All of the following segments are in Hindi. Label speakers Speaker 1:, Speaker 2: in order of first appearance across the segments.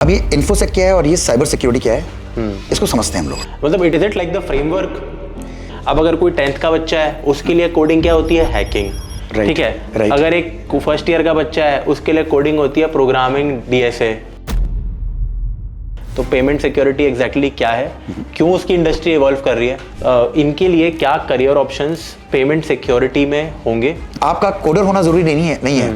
Speaker 1: अभी इन्फोसेक क्या है और ये साइबर सिक्योरिटी क्या है, इसको समझते हैं हम लोग।
Speaker 2: मतलब it is it like the framework. अब अगर कोई 10th का बच्चा है उसके लिए कोडिंग क्या होती है, हैकिंग, ठीक है। अगर एक फर्स्ट ईयर का बच्चा है उसके लिए कोडिंग होती है प्रोग्रामिंग, डीएसए। तो पेमेंट सिक्योरिटी एग्जैक्टली क्या है, क्यों उसकी इंडस्ट्री इवॉल्व कर रही है, इनके लिए क्या करियर ऑप्शंस पेमेंट सिक्योरिटी में होंगे।
Speaker 1: आपका कोडर होना जरूरी नहीं है,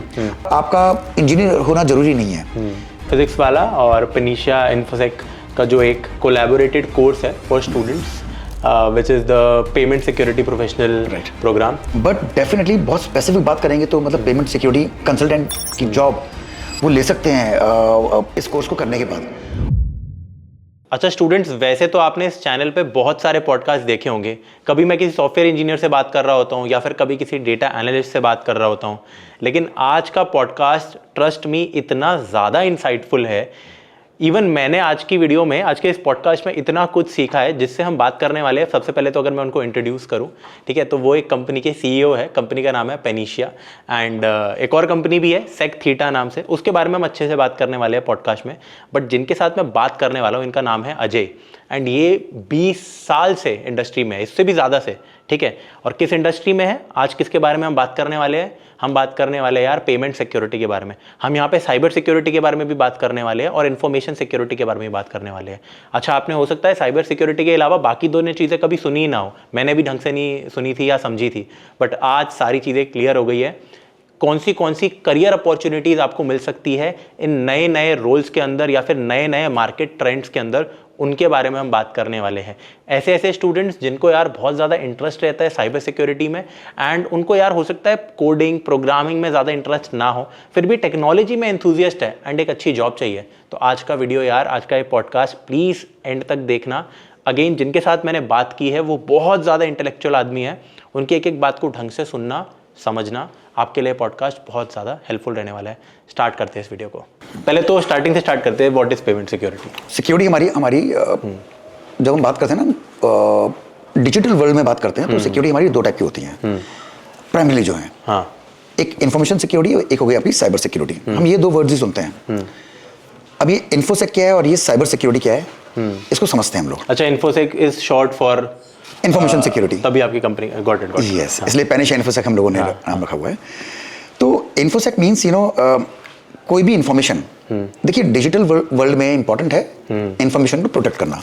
Speaker 1: आपका इंजीनियर होना जरूरी नहीं है।
Speaker 2: फिजिक्स वाला और पेनिशिया इन्फोसेक का जो एक कोलैबोरेटेड कोर्स है for students which is the payment security professional program.
Speaker 1: But definitely बहुत स्पेसिफिक बात करेंगे तो मतलब पेमेंट सिक्योरिटी कंसल्टेंट की जॉब वो ले सकते हैं इस कोर्स को करने के बाद।
Speaker 2: अच्छा स्टूडेंट्स, वैसे तो आपने इस चैनल पे बहुत सारे पॉडकास्ट देखे होंगे। कभी मैं किसी सॉफ्टवेयर इंजीनियर से बात कर रहा होता हूँ या फिर कभी किसी डेटा एनालिस्ट से बात कर रहा होता हूँ, लेकिन आज का पॉडकास्ट ट्रस्ट मी इतना ज़्यादा इंसाइटफुल है। इवन मैंने आज की वीडियो में, आज के इस पॉडकास्ट में इतना कुछ सीखा है जिससे हम बात करने वाले हैं। सबसे पहले तो अगर मैं उनको इंट्रोड्यूस करूं, ठीक है, तो वो एक कंपनी के सीईओ है। कंपनी का नाम है पेनिशिया एंड एक और कंपनी भी है सेक थीटा नाम से, उसके बारे में हम अच्छे से बात करने वाले हैं पॉडकास्ट में। बट जिनके साथ मैं बात करने वाला हूँ इनका नाम है अजय एंड ये 20 साल से इंडस्ट्री में है, इससे भी ज़्यादा से, ठीक है। और किस इंडस्ट्री में है, आज किसके बारे में हम बात करने वाले हैं, हम बात करने वाले हैं यार पेमेंट सिक्योरिटी के बारे में। हम यहाँ पे साइबर सिक्योरिटी के बारे में भी बात करने वाले हैं और इन्फॉर्मेशन सिक्योरिटी के बारे में भी बात करने वाले हैं। अच्छा, आपने हो सकता है साइबर सिक्योरिटी के अलावा बाकी दोनों चीज़ें कभी सुनी ही ना हो, मैंने भी ढंग से नहीं सुनी थी या समझी थी, बट आज सारी चीज़ें क्लियर हो गई है। कौन सी करियर अपॉर्चुनिटीज़ आपको मिल सकती है इन नए नए रोल्स के अंदर या फिर नए नए मार्केट ट्रेंड्स के अंदर, उनके बारे में हम बात करने वाले हैं। ऐसे ऐसे स्टूडेंट्स जिनको यार बहुत ज़्यादा इंटरेस्ट रहता है साइबर सिक्योरिटी में एंड उनको यार हो सकता है कोडिंग प्रोग्रामिंग में ज़्यादा इंटरेस्ट ना हो, फिर भी टेक्नोलॉजी में एंथुजियास्ट है एंड एक अच्छी जॉब चाहिए, तो आज का वीडियो यार, आज का ये पॉडकास्ट प्लीज़ एंड तक देखना। अगेन, जिनके साथ मैंने बात की है वो बहुत ज़्यादा इंटेलेक्चुअल आदमी है, उनकी एक एक बात को ढंग से सुनना समझना आपके लिए पॉडकास्ट बहुत ज़्यादा हेल्पफुल रहने वाला है। स्टार्ट करते हैं इस वीडियो को। पहले तो स्टार्टिंग से स्टार्ट करते हैं, what is payment security.
Speaker 1: Security हमारी जब हम बात करते हैं ना डिजिटल वर्ल्ड में बात करते हैं तो सिक्योरिटी हमारी दो टाइप की होती है प्राइमरीली जो है।
Speaker 2: हाँ,
Speaker 1: एक इंफॉर्मेशन सिक्योरिटी और एक हो गई आपकी साइबर सिक्योरिटी। हम ये दो वर्ड्स ही सुनते हैं। अभी इन्फोसेक क्या है और ये साइबर सिक्योरिटी क्या है, इसको समझते हैं हम लोग।
Speaker 2: अच्छा, InfoSec is short for
Speaker 1: information security.
Speaker 2: तभी आपकी कंपनी गॉट इट।
Speaker 1: यस, इसलिए पेनिशिया इन्फोसेक हम लोगों ने नाम रखा हुआ है। तो इन्फोसेक मींस कोई भी इंफॉर्मेशन, देखिए डिजिटल वर्ल्ड में इंपॉर्टेंट है इंफॉर्मेशन को प्रोटेक्ट करना।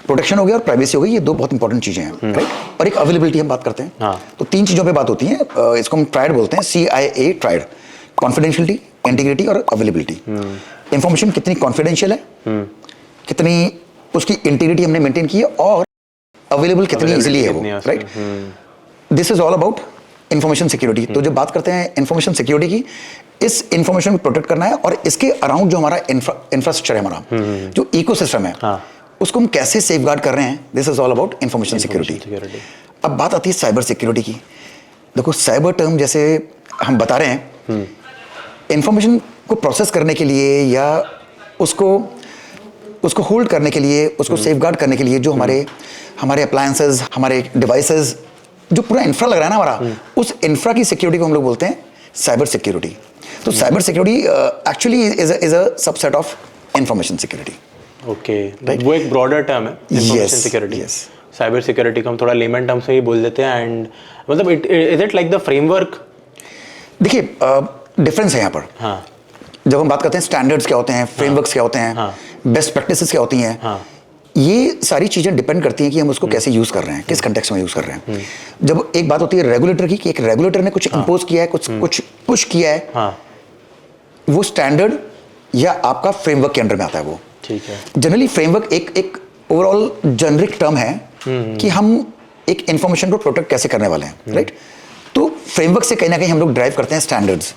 Speaker 1: प्रोटेक्शन हो गया और प्राइवेसी हो गई, ये दो बहुत इंपॉर्टेंट चीजें हैं, राइट। और एक अवेलेबिलिटी हम बात करते हैं। तो तीन चीजों पे बात होती है, इसको हम ट्रायड बोलते हैं, CIA ट्रायड, कॉन्फिडेंशियलिटी, इंटीग्रिटी और अवेलेबिलिटी। इंफॉर्मेशन कितनी कॉन्फिडेंशियल है, कितनी उसकी इंटीग्रिटी हमने मेंटेन की है और अवेलेबल कितनी इजीली है वो, right. This is all about information security. तो जब बात करते हैं इंफॉर्मेशन सिक्योरिटी की, इस इंफॉर्मेशन को प्रोटेक्ट करना है और इसके अराउंड जो हमारा इंफ्रास्ट्रक्चर है, हमारा जो इकोसिस्टम है, उसको हम कैसे सेफगार्ड कर रहे हैं, this is all about information security. अब बात आती है साइबर सिक्योरिटी की। देखो, साइबर टर्म जैसे हम बता रहे हैं, इंफॉर्मेशन को प्रोसेस करने के लिए या उसको होल्ड करने के लिए, उसको सेफगार्ड करने के लिए जो हमारे अप्लायंसेस, हमारे डिवाइसेस, जो पूरा इंफ्रा लग रहा है ना हमारा, उस इंफ्रा की सिक्योरिटी को हम लोग बोलते हैं साइबर सिक्योरिटी। तो cyber security actually is a subset of information security.
Speaker 2: Okay, वो एक ब्रॉडर टर्म है इंफॉर्मेशन सिक्योरिटी। साइबर सिक्योरिटी को हम थोड़ा लेमन टर्म से ही बोल देते हैं एंड मतलब is it like the framework.
Speaker 1: देखिए, डिफरेंस है यहाँ पर।
Speaker 2: हाँ,
Speaker 1: जब हम बात करते हैं स्टैंडर्ड्स क्या होते हैं, फ्रेमवर्क्स क्या होते हैं, बेस्ट प्रैक्टिसेस क्या होती हैं, ये सारी चीजें डिपेंड करती हैं कि हम उसको कैसे यूज कर रहे हैं, किस कंटेक्स्ट में यूज कर रहे हैं। जब एक बात होती है रेगुलेटर की, कि एक रेगुलेटर ने कुछ इंपोज किया है, कुछ पुश किया है, वो स्टैंडर्ड या आपका फ्रेमवर्क के अंडर में आता है वो।
Speaker 2: ठीक है।
Speaker 1: जनरली फ्रेमवर्क एक ओवरऑल जेनरिक टर्म है कि हम एक इंफॉर्मेशन को प्रोटेक्ट कैसे करने वाले हैं, राइट। तो फ्रेमवर्क से कहीं ना कहीं हम लोग ड्राइव करते हैं standards,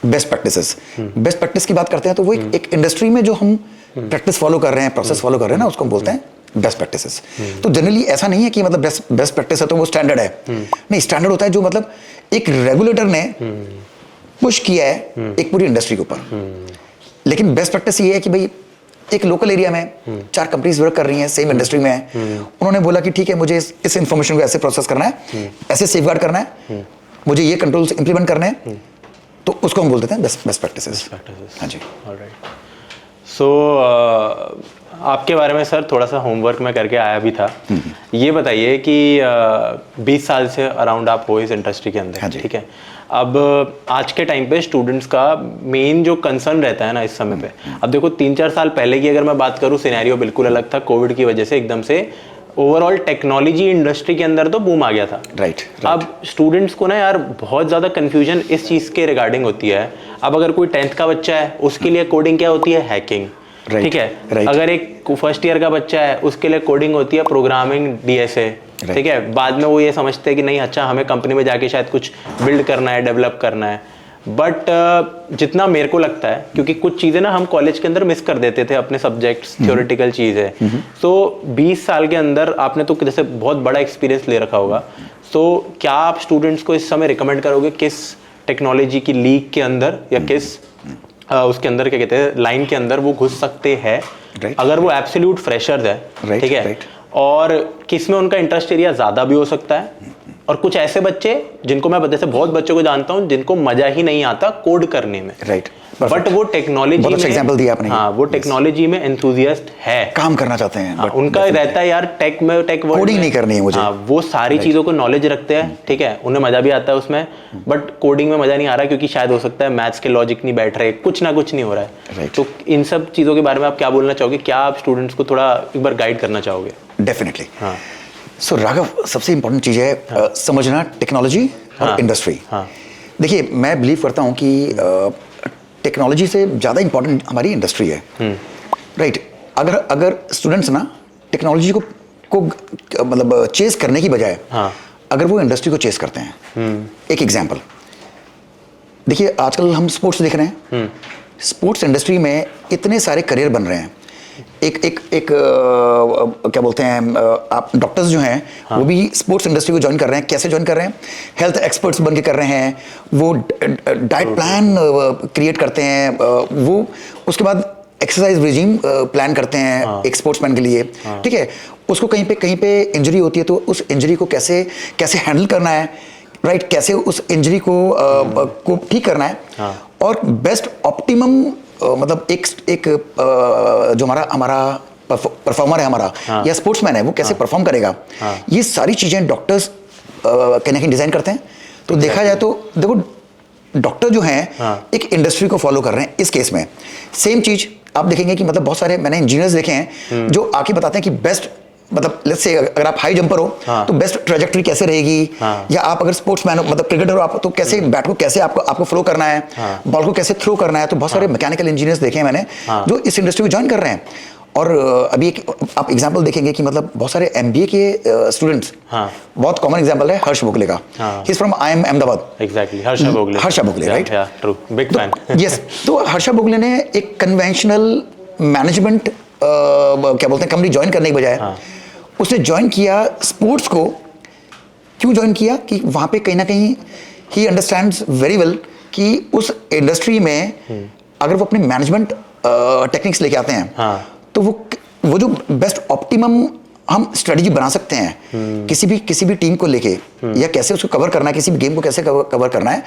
Speaker 1: best practices. Best practice की बात करते हैं तो वो एक इंडस्ट्री में जो हम प्रैक्टिस फॉलो कर रहे हैं, प्रोसेस फॉलो कर रहे हैं ना, उसको हम बोलते हैं बेस्ट प्रैक्टिसेस। तो जनरली ऐसा नहीं है कि मतलब बेस्ट प्रैक्टिस है तो वो स्टैंडर्ड है, नहीं। स्टैंडर्ड होता है जो मतलब एक रेगुलेटर ने पुश किया है एक पूरी इंडस्ट्री के ऊपर। लेकिन बेस्ट प्रैक्टिस ये है कि भाई एक लोकल एरिया में 4 कंपनीज वर्क कर रही हैं, सेम इंडस्ट्री में है, उन्होंने बोला कि ठीक है, मुझे इस इंफॉर्मेशन को ऐसे प्रोसेस करना है, ऐसे सेफगार्ड करना है, मुझे ये कंट्रोल्स इंप्लीमेंट करने हैं, तो उसको हम बोल देते हैं बेस्ट प्रैक्टिसेस।
Speaker 2: हाँ जी, ऑलराइट। सो आपके बारे में सर थोड़ा सा होमवर्क मैं करके आया भी था। ये बताइए कि 20 साल से अराउंड आप हो इस इंडस्ट्री के अंदर,
Speaker 1: हाँ जी।
Speaker 2: ठीक है। अब आज के टाइम पे स्टूडेंट्स का मेन जो कंसर्न रहता है ना इस समय पे, अब देखो 3-4 साल पहले की अगर मैं बात करूँ, सिनेरियो बिल्कुल अलग था। कोविड की वजह से एकदम से ओवरऑल टेक्नोलॉजी इंडस्ट्री के अंदर तो बूम आ गया था।
Speaker 1: राइट।
Speaker 2: अब स्टूडेंट्स को ना यार बहुत ज़्यादा कन्फ्यूजन इस चीज़ के रिगार्डिंग होती है। अब अगर कोई 10th का बच्चा है उसके लिए कोडिंग क्या होती है, हैकिंग, ठीक है। अगर एक फर्स्ट ईयर का बच्चा है उसके लिए कोडिंग होती है प्रोग्रामिंग, डीएसए, ठीक है। बाद में वो ये समझते हैं कि नहीं अच्छा हमें कंपनी में जाके शायद कुछ बिल्ड करना है, डेवलप करना है। बट जितना मेरे को लगता है, क्योंकि कुछ चीज़ें ना हम कॉलेज के अंदर मिस कर देते थे, अपने सब्जेक्ट्स, थ्योरेटिकल चीज़ है। तो 20 साल के अंदर आपने तो जैसे बहुत बड़ा एक्सपीरियंस ले रखा होगा, तो क्या आप स्टूडेंट्स को इस समय रिकमेंड करोगे किस टेक्नोलॉजी की लीग के अंदर या किस उसके अंदर क्या कहते हैं लाइन के अंदर वो घुस सकते हैं, अगर वो एब्सोल्यूट फ्रेशर्स है, ठीक है। और किस में उनका इंटरेस्ट एरिया ज़्यादा भी हो सकता है, और कुछ ऐसे बच्चे जिनको मैं जैसे बहुत बच्चों को जानता हूँ जिनको मजा ही नहीं आता कोड करने में,
Speaker 1: राइट,
Speaker 2: बट वो टेक्नोलॉजी में,
Speaker 1: एग्जांपल दिया आपने।
Speaker 2: हाँ, वो टेक्नोलॉजी में एंथुसियास्ट है,
Speaker 1: काम करना चाहते हैं,
Speaker 2: हाँ, उनका रहता है यार टेक में, टेक वर्ल्ड
Speaker 1: कोडिंग नहीं करनी है मुझे,
Speaker 2: हाँ, वो सारी चीज़ों को नॉलेज रखते हैं, ठीक है। उन्हें मजा भी आता है उसमें, बट कोडिंग में मजा नहीं आ रहा क्योंकि शायद हो सकता है मैथ्स के लॉजिक नहीं बैठ रहे, कुछ ना कुछ नहीं हो रहा है। तो इन सब चीज़ों के बारे में आप क्या बोलना चाहोगे, क्या आप स्टूडेंट्स को थोड़ा एक बार गाइड करना चाहोगे?
Speaker 1: डेफिनेटली। हाँ। सो राघव, सबसे इंपॉर्टेंट चीज़ है समझना टेक्नोलॉजी और इंडस्ट्री। देखिए, मैं बिलीव करता हूँ कि टेक्नोलॉजी से ज़्यादा इंपॉर्टेंट हमारी इंडस्ट्री है, राइट। अगर स्टूडेंट्स ना टेक्नोलॉजी को मतलब चेस करने की बजाय अगर वो इंडस्ट्री को चेस करते हैं, एक एग्जांपल देखिए, आजकल हम स्पोर्ट्स देख रहे हैं, स्पोर्ट्स इंडस्ट्री में इतने सारे करियर बन रहे हैं। एक क्या बोलते हैं, आप डॉक्टर्स जो हैं वो भी स्पोर्ट्स इंडस्ट्री को ज्वाइन कर रहे हैं। कैसे ज्वाइन कर रहे हैं? हेल्थ एक्सपर्ट्स बन के कर रहे हैं, वो डाइट प्लान क्रिएट करते हैं, वो उसके बाद एक्सरसाइज रिजीम प्लान करते हैं एक स्पोर्ट्समैन के लिए, ठीक है। उसको कहीं पे इंजरी होती है तो उस इंजरी को कैसे हैंडल करना है, राइट, कैसे उस इंजरी को ठीक करना है, और बेस्ट ऑप्टिमम मतलब एक जो हमारा परफॉर्मर है हमारा या स्पोर्ट्समैन है वो कैसे परफॉर्म करेगा, ये सारी चीजें डॉक्टर्स कहीं ना कहीं डिजाइन करते हैं। तो देखा जाए तो देखो, डॉक्टर जो हैं एक इंडस्ट्री को फॉलो कर रहे हैं। इस केस में सेम चीज आप देखेंगे कि मतलब बहुत सारे मैंने इंजीनियर्स देखे हैं जो आके बताते हैं कि बेस्ट, मतलब लेट्स से अगर आप हाई जंपर हो तो बेस्ट ट्रेजेक्टरी कैसे रहेगी, या आप अगर स्पोर्ट्समैन हो मतलब क्रिकेटर हो आप, तो कैसे बैट को कैसे आपको फ्लो करना है, बॉल को कैसे थ्रो करना है। तो बहुत सारे मैकेनिकल इंजीनियर्स देखे हैं मैंने जो इस इंडस्ट्री में ज्वाइन कर रहे हैं। और अभी एक आप एग्जांपल देखेंगे कि मतलब बहुत सारे एमबीए के स्टूडेंट्स, बहुत कॉमन एग्जांपल है हर्ष भोगले का, he is from IIM Ahmedabad.
Speaker 2: Exactly, Harsha Bhogle,
Speaker 1: right,
Speaker 2: true, big fan.
Speaker 1: Yes, तो हर्षा भोगले ने एक कन्वेंशनल मैनेजमेंट क्या बोलते हैं कंपनी ज्वाइन करने के बजाय उसने ज्वाइन किया स्पोर्ट्स को। क्यों ज्वाइन किया? कि वहां पे कहीं ना कहीं ही अंडरस्टैंड्स वेरी वेल कि उस इंडस्ट्री में अगर वो अपने मैनेजमेंट टेक्निक्स लेके आते हैं तो वो जो बेस्ट ऑप्टिमम हम स्ट्रेटजी बना सकते हैं किसी भी टीम को लेके, या कैसे उसको कवर करना है, किसी भी गेम को कैसे कवर करना है,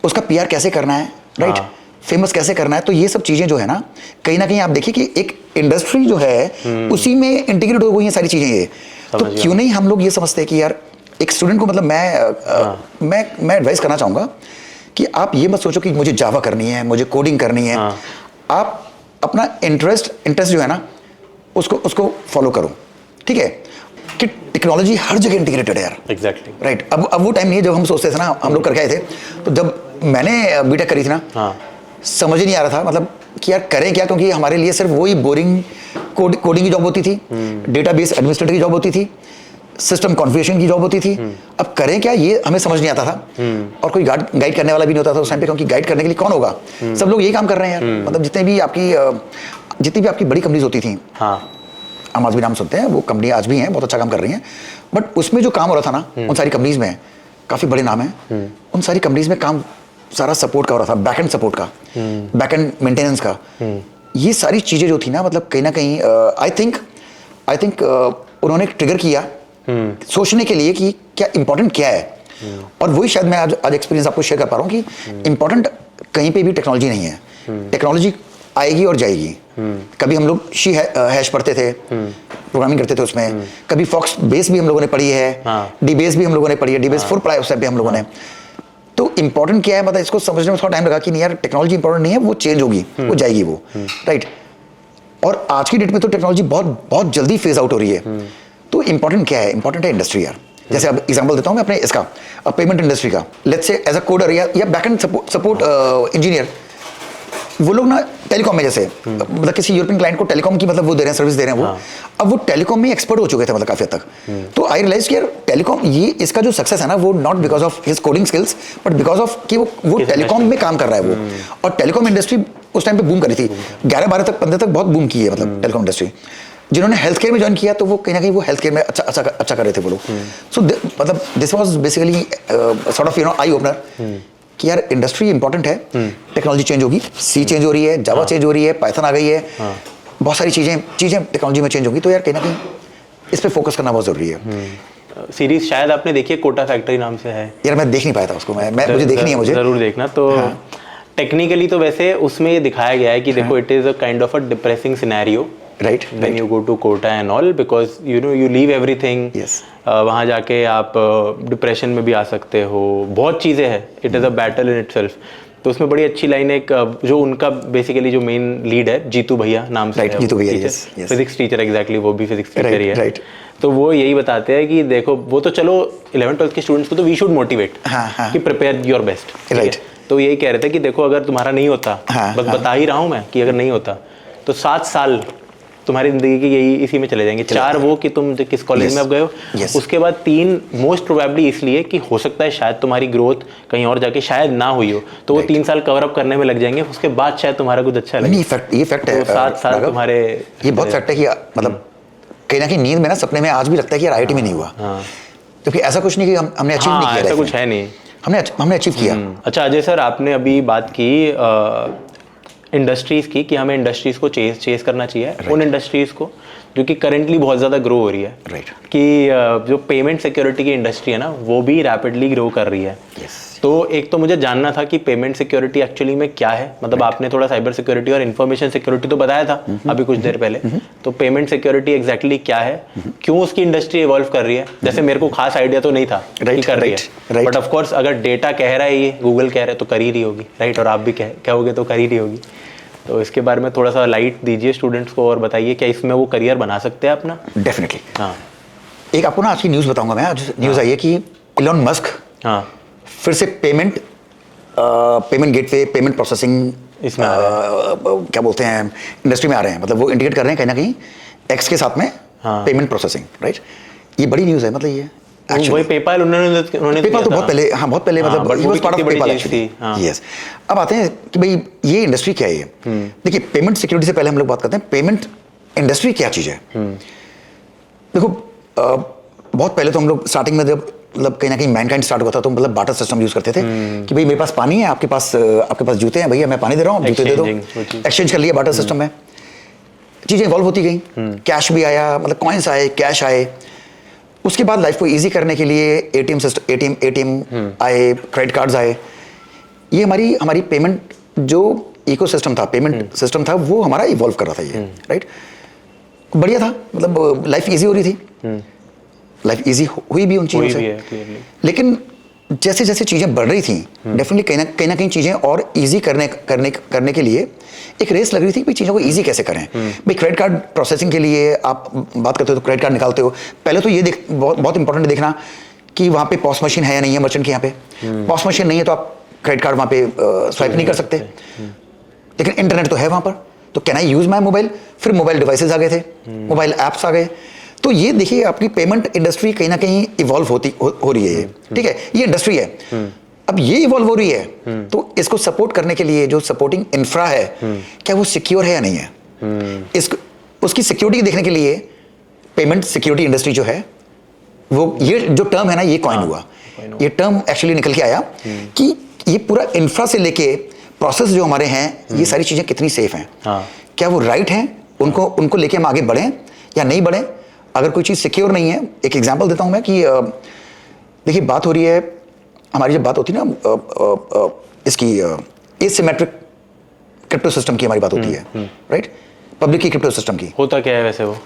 Speaker 1: उसका PR कैसे करना है, राइट, फेमस कैसे करना है। तो ये सब चीजें जो है ना कहीं आप देखिए कि एक इंडस्ट्री जो है उसी में इंटीग्रेट हो गई हैं सारी चीजें। ये तो क्यों नहीं हम लोग ये समझते हैं कि यार एक स्टूडेंट को मतलब मैं एडवाइस करना चाहूंगा कि आप ये मत सोचो कि मुझे जावा करनी है, मुझे कोडिंग करनी है। आप अपना इंटरेस्ट जो है ना उसको फॉलो करो, ठीक है। कि टेक्नोलॉजी हर जगह इंटीग्रेटेड है यार,
Speaker 2: एग्जैक्टली,
Speaker 1: राइट। अब वो टाइम नहीं है जब हम सोचते थे ना, हम लोग करके आए थे, तो जब मैंने बीटेक करी थी ना समझ ही नहीं आ रहा था मतलब कि यार करें क्या, क्योंकि हमारे लिए सिर्फ वही बोरिंग कोडिंग की जॉब होती थी, डेटाबेस एडमिनिस्ट्रेटर की जॉब होती थी, सिस्टम कॉन्फ़िगरेशन की जॉब होती थी। अब करें क्या ये हमें समझ नहीं आता था, और कोई गाइड करने वाला भी नहीं होता था उस टाइम पे, क्योंकि गाइड करने के लिए कौन होगा, सब लोग यही काम कर रहे हैं यार। मतलब जितनी भी आपकी बड़ी कंपनीज होती थी, हम आज भी नाम सुनते हैं, वो कंपनी आज भी हैं, बहुत अच्छा काम कर रही हैं, बट उसमें जो काम हो रहा था ना उन सारी कंपनीज में, काफ़ी बड़े नाम हैं, उन सारी कंपनीज में काम सारा सपोर्ट का हो रहा था, बैकएंड सपोर्ट का, बैकएंड मेंटेनेंस का। ये सारी चीज़ें जो थी ना मतलब कहीं ना कहीं आई थिंक उन्होंने ट्रिगर किया सोचने के लिए कि क्या इंपॉर्टेंट क्या है। और वही शायद मैं आज एक्सपीरियंस आपको शेयर कर पा रहा हूँ कि इंपॉर्टेंट कहीं पे भी टेक्नोलॉजी नहीं है, टेक्नोलॉजी आएगी और जाएगी। कभी हम लोग शी हैश पढ़ते थे, प्रोग्रामिंग करते थे उसमें, कभी फॉक्स बेस भी हम लोगों ने पढ़ी है, डी बेस भी हम लोगों ने पढ़ी है, डी बेस 4 पढ़ा है उस टाइम पे हम लोगों ने। तो इंपॉर्टेंट क्या है, मतलब इसको समझने में थोड़ा टाइम लगा कि नहीं यार टेक्नोलॉजी इंपॉर्टेंट नहीं है, वो चेंज होगी, वो जाएगी वो, राइट। और आज की डेट में तो टेक्नोलॉजी बहुत बहुत जल्दी फेज आउट हो रही है। तो इंपॉर्टेंट क्या है, इंपॉर्टेंट है इंडस्ट्री यार। जैसे अब एग्जांपल देता हूं मैं अपने इसका पेमेंट इंडस्ट्री का, let's say as a coder या बैकएंड सपोर्ट इंजीनियर, वो लोग ना टेलीकॉम में जैसे मतलब किसी यूरोपियन क्लाइंट को टेलीकॉम की मतलब वो दे रहे हैं, सर्विस दे रहे हैं वो, अब वो टेलीकॉम में एक्सपर्ट हो चुके थे मतलब काफी हद तक। तो आई रियलाइज कि यार टेलीकॉम ये इसका जो सक्सेस है ना वो not because of his coding skills but because of कि वो टेलीकॉम में काम कर रहा है वो। और टेलीकॉम इंडस्ट्री उस टाइम पे बूम करी थी, 11-12 तक 15 तक बहुत बूम की है मतलब टेलीकॉम इंडस्ट्री। जिन्होंने हेल्थ केयर में ज्वाइन किया तो वो कहीं ना कहीं वो हेल्थ केयर में अच्छा कर रहे थे वो लोग। सो मतलब this was basically sort of eye opener कि यार इंडस्ट्री इंपॉर्टेंट है, टेक्नोलॉजी चेंज होगी, सी चेंज हो रही है, जावा चेंज हो रही है, पाइथन आ गई है, बहुत सारी चीजें टेक्नोलॉजी में चेंज होगी। तो यार कहीं ना कहीं इस पे फोकस करना बहुत जरूरी है।
Speaker 2: सीरीज शायद आपने देखी है, कोटा फैक्ट्री नाम से है
Speaker 1: यार, मैं देख नहीं पाया था उसको, मैं मुझे देखनी है, मुझे
Speaker 2: जरूर देखना। तो टेक्निकली तो वैसे उसमें ये दिखाया गया है कि देखो it is a kind of a depressing scenario
Speaker 1: right
Speaker 2: when you go to Kota and all because you leave everything।
Speaker 1: yes
Speaker 2: वहाँ जाके आप डिप्रेशन में भी आ सकते हो, बहुत चीज़ें हैं, it is a battle in itself. तो उसमें बड़ी अच्छी लाइन है जो उनका बेसिकली जो मेन लीड है जीतू भैया नाम से है,
Speaker 1: जीतू भैया,
Speaker 2: फिजिक्स टीचर एग्जैक्टली, वो भी फिजिक्स टीचर ही है।
Speaker 1: right.
Speaker 2: तो वो यही बताते हैं कि देखो वो तो चलो 11th-12th के स्टूडेंट्स को तो वी शुड मोटिवेट कि प्रिपेयर योर बेस्ट,
Speaker 1: राइट।
Speaker 2: तो यही कह रहे थे कि देखो अगर तुम्हारा नहीं होता, बस बता ही रहा हूँ मैं कि अगर नहीं होता तो 7 साल तुम्हारी जिंदगी की यही इसी में चले जाएंगे। 4 वो कि तुम किस कॉलेज में अब गए हो, उसके बाद 3 मोस्ट प्रोबेबली इसलिए कि हो सकता है शायद तुम्हारी ग्रोथ कहीं और जाके शायद ना हुई हो, तो वो 3 साल कवर अप करने में लग जाएंगे, उसके बाद शायद तुम्हारा कुछ अच्छा लगे।
Speaker 1: ये फैक्ट है,
Speaker 2: 7 साल तुम्हारे,
Speaker 1: ये बहुत फैक्ट है कि मतलब कहीं ना कहीं नींद में ना सपने में आज भी लगता है कि यार IIT में नहीं हुआ, क्योंकि ऐसा कुछ नहीं कि हमने अचीव नहीं किया,
Speaker 2: ऐसा कुछ है नहीं,
Speaker 1: हमने अचीव किया।
Speaker 2: अच्छा अजय सर, आपने अभी बात की इंडस्ट्रीज़ की कि हमें इंडस्ट्रीज़ को चेस करना चाहिए, उन इंडस्ट्रीज़ को जो कि करेंटली बहुत ज़्यादा ग्रो हो रही है, कि जो पेमेंट सिक्योरिटी की इंडस्ट्री है ना वो भी रैपिडली ग्रो कर रही है। तो एक तो मुझे जानना था कि पेमेंट सिक्योरिटी एक्चुअली में क्या है, मतलब आपने थोड़ा साइबर सिक्योरिटी और इन्फॉर्मेशन सिक्योरिटी तो बताया था अभी कुछ देर पहले, तो पेमेंट सिक्योरिटी एग्जैक्टली क्या है, क्यों उसकी इंडस्ट्री इवॉल्व कर रही है? जैसे मेरे को खास आइडिया तो नहीं था कि कर रही है, बट ऑफ कोर्स अगर डेटा कह रहा है, ये गूगल कह रहा है तो कर ही रही होगी, राइट, और आप भी कहोगे तो कर ही रही होगी। तो इसके बारे में थोड़ा सा लाइट दीजिए स्टूडेंट्स को और बताइए क्या इसमें वो करियर बना सकते हैं अपना।
Speaker 1: डेफिनेटली।
Speaker 2: हाँ,
Speaker 1: एक आपको ना आज की न्यूज़ बताऊंगा मैं, आज न्यूज़ आई है कि इलॉन मस्क फिर से पेमेंट गेटवे, पेमेंट प्रोसेसिंग इसमें क्या बोलते हैं इंडस्ट्री में आ रहे हैं, मतलब वो इंटीग्रेट कर रहे हैं कहीं ना कहीं एक्स के साथ में पेमेंट प्रोसेसिंग, राइट। ये बड़ी न्यूज़ है, मतलब ये
Speaker 2: वही पेपाल उन्होंने
Speaker 1: पेपाल तो बहुत पहले, हाँ बहुत पहले, मतलब he was part of PayPal actually. Yes, अब आते हैं कि भाई ये इंडस्ट्री क्या है। देखिए पेमेंट सिक्योरिटी से पहले हम लोग बात करते हैं पेमेंट इंडस्ट्री क्या चीज़ है। देखो बहुत पहले तो हम लोग स्टार्टिंग में जब मतलब कहीं ना कहीं मैनकाइंड स्टार्ट हुआ था तो मतलब बाटर सिस्टम यूज करते थे कि भाई मेरे पास पानी है, आपके पास जूते हैं, भैया मैं पानी दे रहा हूँ, जूते दे दो, एक्सचेंज कर लिया बाटर सिस्टम में। चीज़ें इवॉल्व होती गई, कैश भी आया, मतलब कॉइन्स आए, कैश आए। उसके बाद लाइफ को इजी करने के लिए एटीएम आए, क्रेडिट कार्ड्स आए। ये हमारी पेमेंट जो इकोसिस्टम था, पेमेंट सिस्टम था, वो हमारा इवॉल्व कर रहा था ये, राइट। बढ़िया था, मतलब लाइफ इजी हो रही थी, लाइफ इजी हुई भी उन चीज़ों से। लेकिन जैसे जैसे चीज़ें बढ़ रही थी, डेफिनेटली कहीं ना कहीं चीज़ें और इजी करने के लिए एक रेस लग रही थी कि चीज़ों को इजी कैसे करें। भाई क्रेडिट कार्ड प्रोसेसिंग के लिए आप बात करते हो तो क्रेडिट कार्ड निकालते हो, पहले तो ये बहुत इंपॉर्टेंट है देखना कि वहाँ पे पॉस मशीन है या नहीं है मर्चेंट के यहाँ पे। पॉस मशीन नहीं है तो आप क्रेडिट कार्ड वहाँ पे स्वाइप नहीं कर सकते, लेकिन इंटरनेट तो है वहाँ पर, तो can I use my mobile. फिर मोबाइल डिवाइसेज आ गए थे, मोबाइल ऐप्स आ गए। तो ये देखिए आपकी पेमेंट इंडस्ट्री कहीं ना कहीं इवॉल्व हो रही है, ठीक है, ये इंडस्ट्री है। अब ये इवॉल्व हो रही है तो इसको सपोर्ट करने के लिए जो सपोर्टिंग इंफ्रा है, क्या वो सिक्योर है या नहीं है, इसको उसकी सिक्योरिटी देखने के लिए पेमेंट सिक्योरिटी इंडस्ट्री जो है वो, ये जो टर्म है ना, ये कॉइन हुआ, ये टर्म एक्चुअली निकल के आया कि ये पूरा इंफ्रा से लेके प्रोसेस जो हमारे हैं, ये सारी चीजें कितनी सेफ हैं, क्या वो राइट हैं, उनको लेके हम आगे बढ़ें या नहीं बढ़ें। अगर कोई चीज़ सिक्योर नहीं है, एक एग्जांपल देता हूं मैं कि देखिए बात हो रही है हमारी, जब बात होती है ना इसकी एसिमेट्रिक क्रिप्टो सिस्टम की हमारी बात होती है, राइट, पब्लिक की क्रिप्टो सिस्टम की।
Speaker 2: होता क्या है वैसे वो?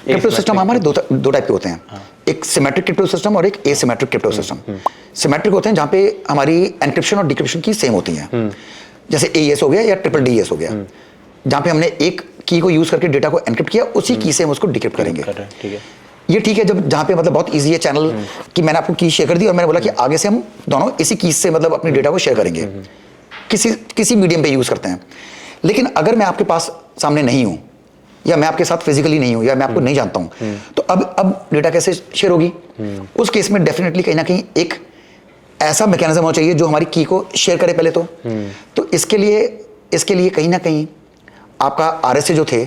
Speaker 1: क्रिप्टो सिस्टम हमारे दो टाइप के होते हैं, एक सिमेट्रिक क्रिप्टो सिस्टम और एक एसिमेट्रिक क्रिप्टो सिस्टम। सिमेट्रिक होते हैं जहाँ पे हमारी एनक्रिप्शन और डिक्रिप्शन की सेम होती हैं, जैसे AES हो गया या DDES हो गया, जहाँ पे हमने एक की को यूज करके डेटा को एनक्रिप्ट किया, उसी की से हम उसको डिक्रिप्ट करेंगे।
Speaker 2: ठीक है,
Speaker 1: ये ठीक है जब जहाँ पे मतलब बहुत इजी है चैनल कि मैंने आपको की शेयर कर दी और मैंने बोला कि आगे से हम दोनों इसी की से मतलब अपनी डेटा को शेयर करेंगे, किसी मीडियम पे यूज करते हैं। लेकिन अगर मैं आपके पास सामने नहीं हूँ, या मैं आपके साथ फिजिकली नहीं हूँ, या मैं आपको नहीं जानता हूँ, तो अब डेटा कैसे शेयर होगी? उस केस में डेफिनेटली कहीं ना कहीं एक ऐसा मैकेनिज्म होना चाहिए जो हमारी की को शेयर करे पहले तो इसके लिए कहीं ना कहीं आपका RSA जो थे,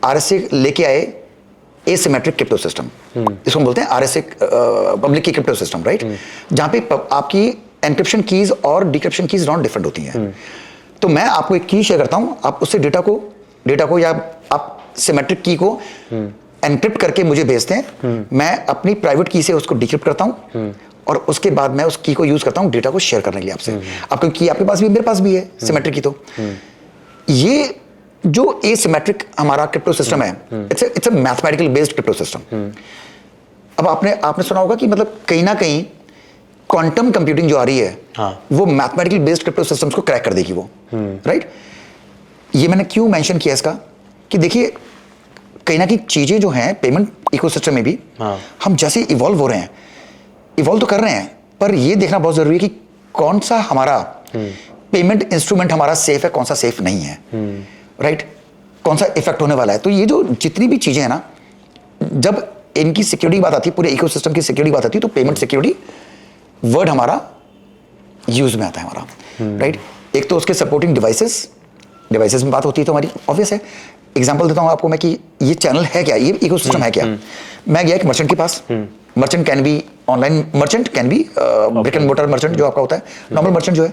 Speaker 1: RSA लेके आए एसिमेट्रिक क्रिप्टो सिस्टम, इसको हम बोलते हैं RSA पब्लिक की क्रिप्टो सिस्टम, राइट, जहाँ पे आपकी एनक्रिप्शन कीज और डिक्रिप्शन कीज नॉट डिफरेंट होती हैं। तो मैं आपको एक की शेयर करता हूँ, आप उससे डेटा को या आप सिमेट्रिक की को एनक्रिप्ट करके मुझे भेजते हैं, मैं अपनी प्राइवेट की से उसको डिक्रिप्ट करता हूँ और उसके बाद मैं उस की को यूज करता हूँ डेटा को शेयर करने के लिए आपसे। आपकी की आपके पास भी, मेरे पास भी है सिमेट्रिक की। तो ये जो एसिमेट्रिक हमारा क्रिप्टो सिस्टम है, it's a mathematical based crypto system. अब आपने सुना होगा कि मतलब कहीं ना कहीं क्वांटम कंप्यूटिंग जो आ रही है, वो मैथमेटिकल बेस्ड क्रिप्टो सिस्टम्स को क्रैक कर देगी वो, राइट। ये मैंने क्यों मेंशन किया इसका कि देखिए कहीं ना कहीं चीजें जो हैं पेमेंट इकोसिस्टम में भी, हम जैसे इवॉल्व हो रहे हैं, इवॉल्व तो कर रहे हैं, पर ये देखना बहुत जरूरी है कि कौन सा हमारा पेमेंट इंस्ट्रूमेंट हमारा सेफ है, कौन सा सेफ नहीं है, राइट, कौन सा इफेक्ट होने वाला है। तो ये जो जितनी भी चीजें हैं ना, जब इनकी सिक्योरिटी की बात आती है, पूरे इकोसिस्टम की सिक्योरिटी की बात आती है, तो पेमेंट सिक्योरिटी वर्ड हमारा यूज में आता है हमारा, राइट। एक तो उसके सपोर्टिंग डिवाइसेस में बात होती है तो हमारी ऑब्वियस है। एग्जांपल देता हूं आपको मैं कि ये चैनल है क्या, ये इकोसिस्टम है क्या। मैं गया एक मर्चेंट के पास, merchant can be online merchant, can be brick and mortar merchant जो आपका होता है, नॉर्मल मर्चेंट जो है,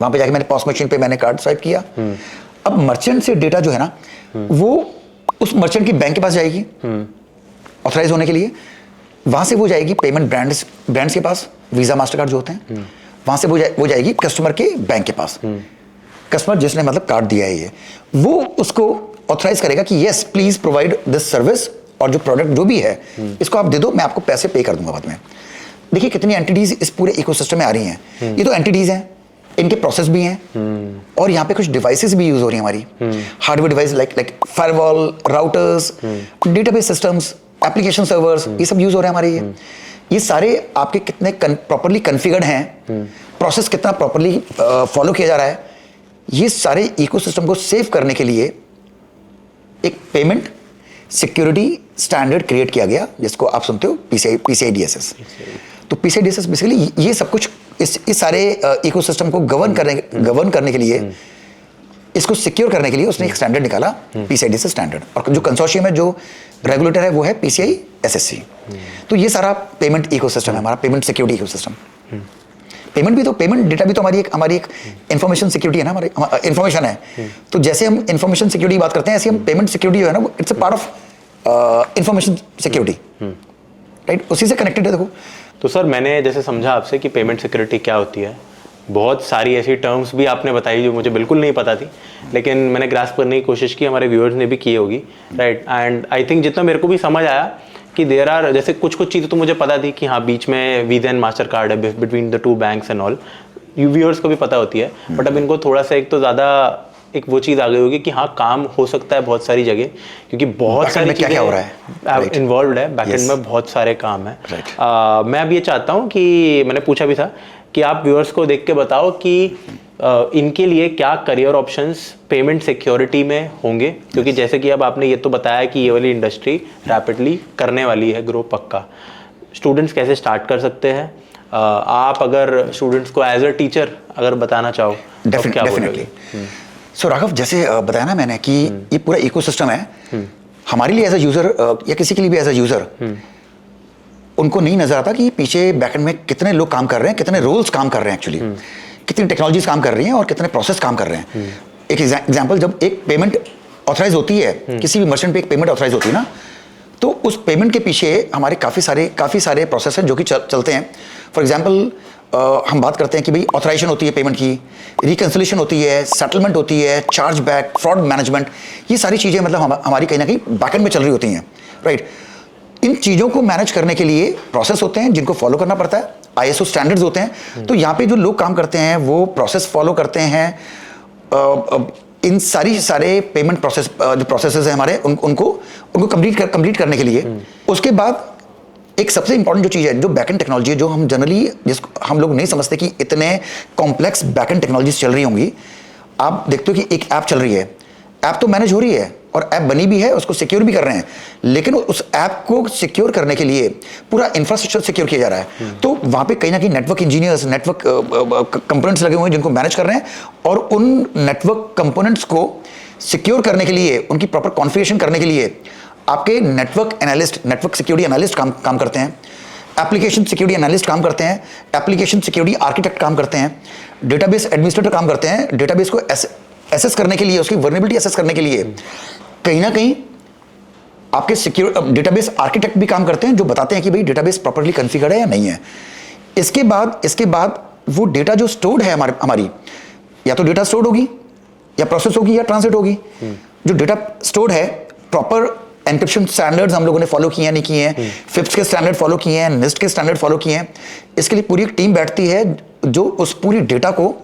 Speaker 1: वहां पे जाके मैंने पॉस मशीन पे मैंने कार्ड स्वाइप किया। अब मर्चेंट से डेटा जो है ना, वो उस मर्चेंट की बैंक के पास जाएगी ऑथराइज होने के लिए, वहां से वो जाएगी पेमेंट ब्रांड्स के पास, वीजा मास्टर कार्ड जो होते हैं, वहां से वो जाएगी कस्टमर के बैंक के पास। कस्टमर जिसने मतलब कार्ड दिया है, ये वो उसको ऑथराइज करेगा कि yes please provide this service, और जो प्रोडक्ट जो भी है इसको आप दे दो, मैं आपको पैसे पे कर दूंगा बाद में। देखिए कितनी एंटिटीज इस पूरे इकोसिस्टम में आ रही हैं। ये तो एंटिटीज हैं, इनके प्रोसेस भी हैं, और यहाँ पे कुछ डिवाइसेस भी यूज हो रही हैं हमारी, hardware device like firewall, routers, database systems, application servers, ये सब यूज हो रहे हैं हमारे। ये सारे आपके कितने प्रॉपर्ली कॉन्फ़िगर्ड हैं, प्रोसेस कितना प्रॉपर्ली फॉलो किया जा रहा है, ये सारे इकोसिस्टम को सेव करने के लिए एक पेमेंट सिक्योरिटी स्टैंडर्ड क्रिएट किया गया, जिसको आप सुनते हो PCI DSS। तो PCI DSS बेसिकली ये सब कुछ इस सारे इकोसिस्टम को गवर्न करने के लिए, इसको सिक्योर करने के लिए उसने एक स्टैंडर्ड निकाला, PCI DSS स्टैंडर्ड, और जो कंसोर्शियम है, जो रेगुलेटर है, वो है PCI SSC। तो ये सारा पेमेंट इकोसिस्टम है हमारा, payment security ecosystem. Payment data भी तो हमारी एक इंफॉर्मेशन सिक्योरिटी है ना, हमारी इंफॉर्मेशन है। तो जैसे हम इंफॉर्मेशन सिक्योरिटी की बात करते हैं, ऐसे हम पेमेंट सिक्योरिटी जो है ना, it's a part of information security, right, उसी से कनेक्टेड है। देखो
Speaker 2: तो सर मैंने जैसे समझा आपसे कि पेमेंट सिक्योरिटी क्या होती है, बहुत सारी ऐसी टर्म्स भी आपने बताई जो मुझे बिल्कुल नहीं पता थी, लेकिन मैंने ग्रास्प करने की कोशिश की, हमारे व्यूअर्स ने भी की होगी, राइट। एंड आई थिंक जितना मेरे को भी समझ आया कि देयर आर, जैसे कुछ चीज़ें तो मुझे पता थी कि हाँ बीच में वीजा एंड मास्टर कार्ड है between the two banks and all, viewers को भी पता होती है, बट अब इनको थोड़ा सा एक तो ज़्यादा एक वो चीज़ आ गई होगी कि हाँ काम हो सकता है बहुत सारी जगह, क्योंकि बहुत सारी चीज़ें
Speaker 1: हो रहा है
Speaker 2: इन्वॉल्व है, बैकएंड में बहुत सारे काम है। मैं अब ये चाहता हूँ कि मैंने पूछा भी था कि आप व्यूअर्स को देख के बताओ कि इनके लिए क्या करियर ऑप्शंस पेमेंट सिक्योरिटी में होंगे, क्योंकि जैसे कि अब आपने ये तो बताया कि ये वाली इंडस्ट्री रैपिडली करने वाली है ग्रो पक्का। स्टूडेंट्स कैसे स्टार्ट कर सकते हैं, आप अगर स्टूडेंट्स को एज अ टीचर अगर बताना चाहो तो क्या बोलोगे?
Speaker 1: सो राघव, जैसे बताया ना मैंने कि ये पूरा इकोसिस्टम है हमारे लिए एज अ यूजर, या किसी के लिए भी एज अ यूजर, उनको नहीं नजर आता कि पीछे बैकएंड में कितने लोग काम कर रहे हैं, कितने रोल्स काम कर रहे हैं, एक्चुअली कितनी टेक्नोलॉजीज काम कर रही हैं और कितने प्रोसेस काम कर रहे हैं। एक एग्जांपल, जब एक पेमेंट ऑथराइज होती है, किसी भी मर्चेंट पे एक पेमेंट ऑथराइज होती है ना, तो उस पेमेंट के पीछे हमारे काफ़ी सारे प्रोसेस हैं जो कि चलते हैं। फॉर एग्जांपल हम बात करते हैं कि भाई ऑथराइजेशन होती है पेमेंट की, रिकन्सिलेशन होती है, सेटलमेंट होती है, चार्ज बैक, फ्रॉड मैनेजमेंट, ये सारी चीज़ें मतलब हमारी कहीं ना कहीं बैकएंड में चल रही होती हैं, राइट। इन चीज़ों को मैनेज करने के लिए प्रोसेस होते हैं जिनको फॉलो करना पड़ता है, ISO स्टैंडर्ड्स होते हैं। तो यहाँ पे जो लोग काम करते हैं वो प्रोसेस फॉलो करते हैं, इन सारे पेमेंट प्रोसेस जो प्रोसेसेस हैं हमारे उनको कंप्लीट करने के लिए। उसके बाद एक सबसे इंपॉर्टेंट जो चीज़ है, जो बैकएंड टेक्नोलॉजी है, जो हम जनरली जिसको हम लोग नहीं समझते कि इतने कॉम्प्लेक्स बैकएंड टेक्नोलॉजीज चल रही होंगी। आप देखते हो कि एक ऐप चल रही है, ऐप तो मैनेज हो रही है और ऐप बनी भी है, उसको सिक्योर भी कर रहे हैं, लेकिन उस ऐप को सिक्योर करने के लिए पूरा इंफ्रास्ट्रक्चर सिक्योर किया जा रहा है। तो वहाँ पे कहीं ना कहीं नेटवर्क इंजीनियर्स, नेटवर्क कंपोनेंट्स लगे हुए हैं जिनको मैनेज कर रहे हैं, और उन नेटवर्क कंपोनेंट्स को सिक्योर करने के लिए, उनकी प्रॉपर कॉन्फ़िगरेशन करने के लिए आपके network analyst, network security analyst काम करते हैं, एप्लीकेशन सिक्योरिटी एनालिस्ट काम करते हैं, एप्लीकेशन सिक्योरिटी आर्किटेक्ट काम करते हैं, डेटाबेस एडमिनिस्ट्रेटर काम करते हैं, डेटाबेस को एसेस करने के लिए, उसकी वर्नेबिलिटी एसेस करने के लिए कहीं ना कहीं आपके सिक्योर डेटाबेस आर्किटेक्ट भी काम करते हैं, जो बताते हैं कि भाई डेटाबेस प्रॉपर्ली कॉन्फ़िगर्ड है या नहीं है। इसके बाद वो डेटा जो स्टोर्ड है हमारी, या तो डेटा स्टोर्ड होगी या प्रोसेस होगी या ट्रांसलेट होगी। जो डेटा स्टोर्ड है, प्रॉपर एन्क्रिप्शन स्टैंडर्ड्स हम लोगों ने फॉलो किए हैं, नहीं किए हैं, फिप्स के स्टैंडर्ड फॉलो किए हैं, निस्ट के स्टैंडर्ड फॉलो किए हैं। इसके लिए पूरी एक टीम बैठती है जो उस पूरी डेटा को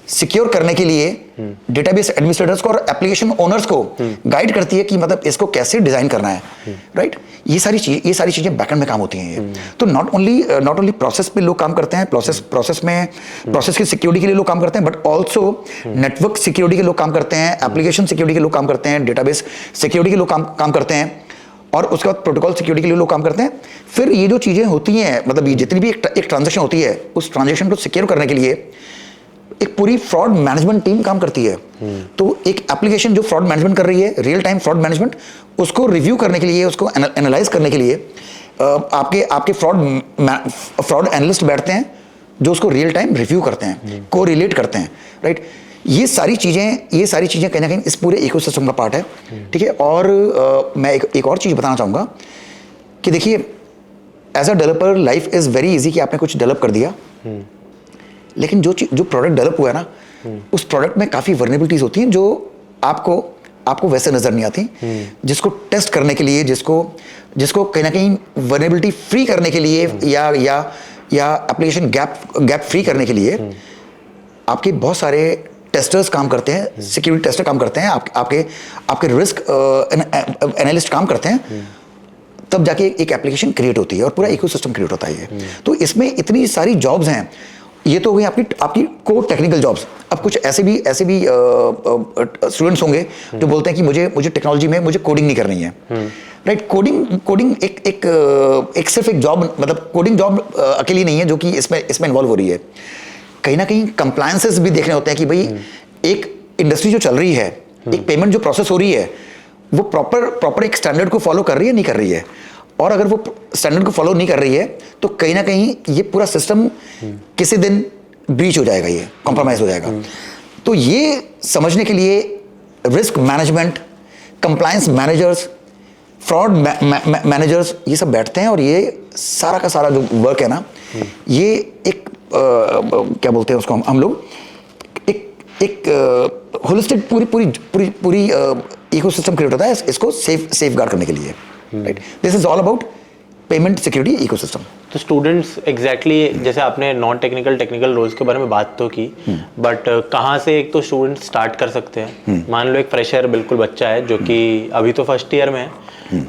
Speaker 1: सिक्योर करने के लिए डेटाबेस एडमिनिस्ट्रेटर्स को और एप्लीकेशन ओनर्स को गाइड करती है कि मतलब इसको कैसे डिजाइन करना है, राइट। ये सारी चीजें बैकएंड में काम होती हैं। ये तो नॉट ओनली प्रोसेस पे लोग काम करते हैं, प्रोसेस की सिक्योरिटी के लिए लोग काम करते हैं, बट ऑल्सो नेटवर्क सिक्योरिटी के लोग काम करते हैं, एप्लीकेशन सिक्योरिटी के लोग काम करते हैं, डेटाबेस सिक्योरिटी के लोग काम करते हैं, और उसके बाद प्रोटोकॉल सिक्योरिटी के लिए लोग काम करते हैं। फिर ये जो चीजें होती हैं, मतलब ये जितनी भी एक ट्रांजेक्शन होती है, उस ट्रांजेक्शन को सिक्योर करने के लिए एक पूरी फ्रॉड मैनेजमेंट टीम काम करती है। तो एक एप्लीकेशन जो फ्रॉड मैनेजमेंट कर रही है, रियल टाइम फ्रॉड मैनेजमेंट, उसको रिव्यू करने के लिए, उसको एनालाइज करने के लिए आपके फ्रॉड एनालिस्ट बैठते हैं जो उसको रियल टाइम रिव्यू करते हैं, को रिलेट करते हैं, राइट। ये सारी चीजें कहीं ना कहीं इस पूरे इकोसिस्टम का पार्ट है, ठीक है। और मैं एक और चीज बताना चाहूंगा कि देखिए, as a developer life is very easy कि आपने कुछ डेवलप कर दिया, लेकिन जो प्रोडक्ट डेवलप हुआ है ना, उस प्रोडक्ट में काफ़ी वर्नेबिलिटीज होती हैं जो आपको वैसे नज़र नहीं आती। जिसको टेस्ट करने के लिए, जिसको कहीं ना कहीं वर्नेबिलिटी फ्री करने के लिए या एप्लीकेशन गैप फ्री करने के लिए आपके बहुत सारे टेस्टर्स काम करते हैं, सिक्योरिटी टेस्टर काम करते हैं, आपके रिस्क एनालिस्ट काम करते हैं, तब जाके एक एप्लीकेशन क्रिएट होती है और पूरा इकोसिस्टम क्रिएट होता है। तो इसमें इतनी सारी जॉब्स हैं। ये तो हुई आपकी कोर टेक्निकल जॉब्स। अब कुछ ऐसे भी स्टूडेंट्स होंगे जो बोलते हैं कि मुझे टेक्नोलॉजी में मुझे कोडिंग नहीं करनी है, राइट। कोडिंग एक सिर्फ एक जॉब, मतलब कोडिंग जॉब अकेली नहीं है जो कि इसमें इन्वॉल्व हो रही है। कहीं ना कहीं कंप्लायंसेस भी देखने होते हैं कि भाई एक इंडस्ट्री जो चल रही है, एक पेमेंट जो प्रोसेस हो रही है, वो प्रॉपर एक स्टैंडर्ड को फॉलो कर रही है, नहीं कर रही है। और अगर वो स्टैंडर्ड को फॉलो नहीं कर रही है तो कहीं ना कहीं ये पूरा सिस्टम किसी दिन ब्रीच हो जाएगा, ये कॉम्प्रोमाइज हो जाएगा। तो ये समझने के लिए risk management, compliance managers, fraud managers, ये सब बैठते हैं, और ये सारा का सारा जो वर्क है ना, ये एक क्या बोलते हैं उसको हम लोग एक होलिस्टिक पूरी इकोसिस्टम क्रिएट होता है इसको सेफ गार्ड करने के लिए, right. This is all about payment security ecosystem.
Speaker 2: तो स्टूडेंट्स एग्जैक्टली जैसे आपने नॉन टेक्निकल रोल्स के बारे में बात तो की, बट कहाँ से एक तो स्टूडेंट स्टार्ट कर सकते हैं? मान लो एक फ्रेशर बिल्कुल बच्चा है जो कि अभी तो फर्स्ट ईयर में है,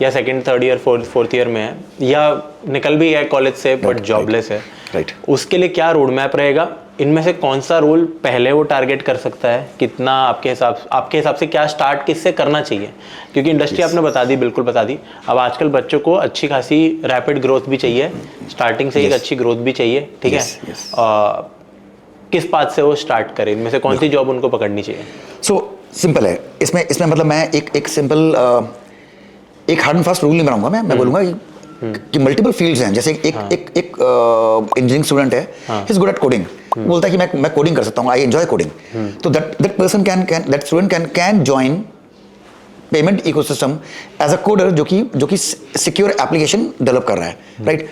Speaker 2: या second, third year, fourth year में है, या निकल भी है कॉलेज से बट जॉबलेस है, राइट। उसके लिए क्या रोड मैप रहेगा? इनमें से कौन सा रोल पहले वो टारगेट कर सकता है? कितना आपके हिसाब से क्या स्टार्ट किससे करना चाहिए? क्योंकि इंडस्ट्री आपने बता दी, बिल्कुल बता दी। अब आजकल बच्चों को अच्छी खासी रैपिड ग्रोथ भी चाहिए, स्टार्टिंग से एक अच्छी ग्रोथ भी चाहिए, ठीक है। किस बात से वो स्टार्ट करें? इनमें से कौन सी जॉब उनको पकड़नी चाहिए?
Speaker 1: सो सिंपल है इसमें मतलब मैं एक सिंपल एक हार्ड एंड फास्ट रूल नहीं बनाऊंगा। मैं बोलूंगा कि मल्टीपल फील्ड्स हैं। जैसे एक इंजीनियरिंग स्टूडेंट है, he is good at coding, बोलता है कि मैं कोडिंग कर सकता हूँ, आई एंजॉय कोडिंग। तो that person that student can join payment ecosystem as a coder जो कि सिक्योर एप्लीकेशन डेवलप कर रहा है, राइट।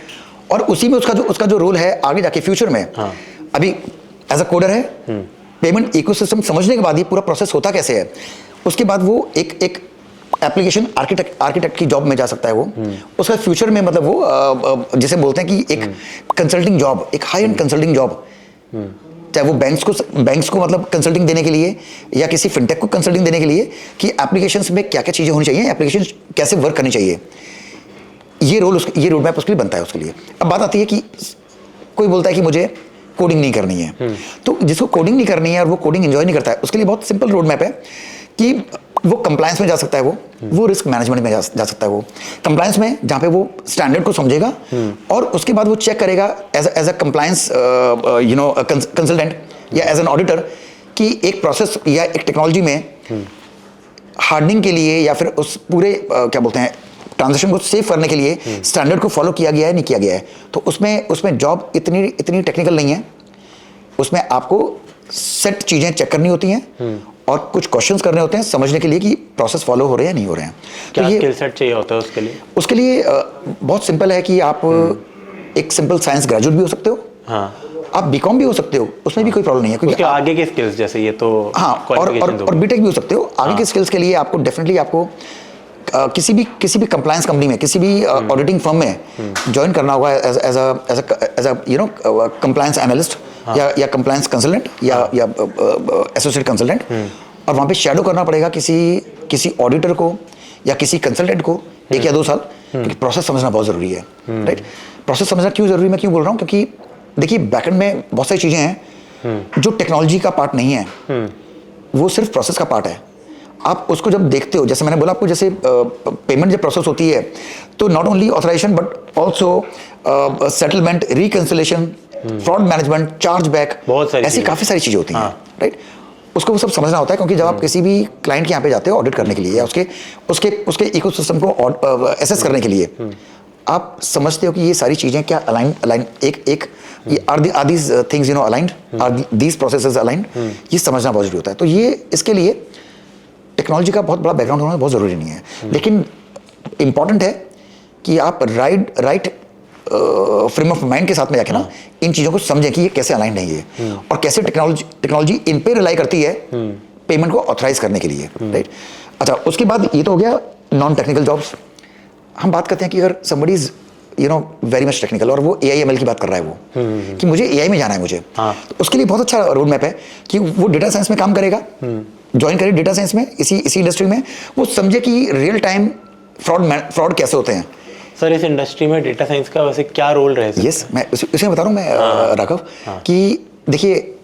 Speaker 1: और उसी में उसका जो रोल है आगे जाके फ्यूचर में। अभी एज अ कोडर है, पेमेंट इकोसिस्टम समझने के बाद ये पूरा प्रोसेस होता कैसे है, उसके बाद वो एक एप्लीकेशन आर्किटेक्ट की जॉब में जा सकता है वो। उसका फ्यूचर में मतलब वो जिसे बोलते हैं कि एक कंसल्टिंग जॉब, एक हाई एंड कंसल्टिंग जॉब, चाहे वो बैंक्स को मतलब कंसल्टिंग देने के लिए या किसी फिनटेक को कंसल्टिंग देने के लिए कि एप्लीकेशंस में क्या क्या चीज़ें होनी चाहिए, एप्लीकेशन कैसे वर्क करनी चाहिए, ये रोड मैप उसके लिए बनता है उसके लिए। अब बात आती है कि कोई बोलता है कि मुझे कोडिंग नहीं करनी है, तो जिसको कोडिंग नहीं करनी है और वो कोडिंग एंजॉय नहीं करता है, उसके लिए बहुत सिंपल रोड मैप है कि वो कंप्लायंस में जा सकता है, वो रिस्क मैनेजमेंट में जा सकता है। वो कंप्लायंस में जहाँ पे वो स्टैंडर्ड को समझेगा और उसके बाद वो चेक करेगा एज अ कंप्लायंस कंसल्टेंट या एज एन ऑडिटर कि एक प्रोसेस या एक टेक्नोलॉजी में हार्डनिंग के लिए या फिर उस पूरे क्या बोलते हैं ट्रांजेक्शन को सेव करने के लिए स्टैंडर्ड को फॉलो किया गया है नहीं किया गया है। तो उसमें जॉब इतनी टेक्निकल नहीं है, उसमें आपको सेट चीज़ें चेक करनी होती हैं और कुछ क्वेश्चंस करने होते हैं समझने के लिए कि प्रोसेस फॉलो हो रहे हैं या नहीं हो रहे हैं।
Speaker 2: क्या स्किल सेट चाहिए होता है उसके लिए?
Speaker 1: बहुत सिंपल है कि आप एक सिंपल साइंस ग्रेजुएट भी हो सकते हो, आप बीकॉम भी हो सकते हो, उसमें भी कोई प्रॉब्लम नहीं है, क्योंकि
Speaker 2: आगे के स्किल्स जैसे ये तो
Speaker 1: और बीटेक भी हो सकते हो। आगे के स्किल्स के लिए आपको डेफिनेटली आपको किसी भी कंप्लायंस कंपनी में, किसी भी ऑडिटिंग फर्म में ज्वाइन करना होगा एज अ कंप्लायंस एनालिस्ट या कंप्लायंस कंसल्टेंट या एसोसिएट कंसल्टेंट, और वहाँ पे शैडो करना पड़ेगा किसी ऑडिटर को या किसी कंसल्टेंट को 1 या 2 साल, क्योंकि प्रोसेस समझना बहुत ज़रूरी है। राइट, प्रोसेस समझना क्यों ज़रूरी, मैं क्यों बोल रहा हूँ, क्योंकि देखिए बैकएंड में बहुत सारी चीज़ें हैं जो टेक्नोलॉजी का पार्ट नहीं है, वो सिर्फ प्रोसेस का पार्ट है। आप उसको जब देखते हो, जैसे मैंने बोला आपको, जैसे पेमेंट जब प्रोसेस होती है तो not only authorization but also settlement, reconciliation, fraud management, chargeback, ऐसी काफ़ी सारी चीज़ें होती हैं। राइट, उसको वो सब समझना होता है, क्योंकि जब आप किसी भी क्लाइंट के यहाँ पे जाते हो ऑडिट करने के लिए या उसके इकोसिस्टम को एसेस करने के लिए, आप समझते हो कि ये सारी चीज़ें क्या अलाइन एक are these things aligned, are these processes aligned, ये समझना बहुत जरूरी होता है। तो ये इसके लिए टेक्नोलॉजी का बहुत बड़ा बैकग्राउंड होना बहुत ज़रूरी नहीं है, लेकिन इंपॉर्टेंट है कि आप राइट फ्रेम ऑफ माइंड के साथ में जाके ना इन चीज़ों को समझें कि ये कैसे अलाइंड है ये, और कैसे टेक्नोलॉजी इन पे रिलाई करती है पेमेंट को ऑथराइज करने के लिए। राइट, अच्छा, उसके बाद ये तो हो गया नॉन टेक्निकल जॉब्स। हम बात करते हैं कि अगर somebody is very much technical और वो AI/ML की बात कर रहा है, वो कि मुझे AI में जाना है मुझे, तो उसके लिए बहुत अच्छा रोड मैप है कि वो डेटा साइंस में काम करेगा, ज्वाइन करे डेटा साइंस में, इसी इंडस्ट्री में, वो समझे कि रियल टाइम फ्रॉड कैसे होते हैं।
Speaker 2: सर, इस इंडस्ट्री में डेटा साइंस का वैसे क्या रोल रहे?
Speaker 1: यस, मैं उसे बता रहा हूँ मैं राघव, कि देखिए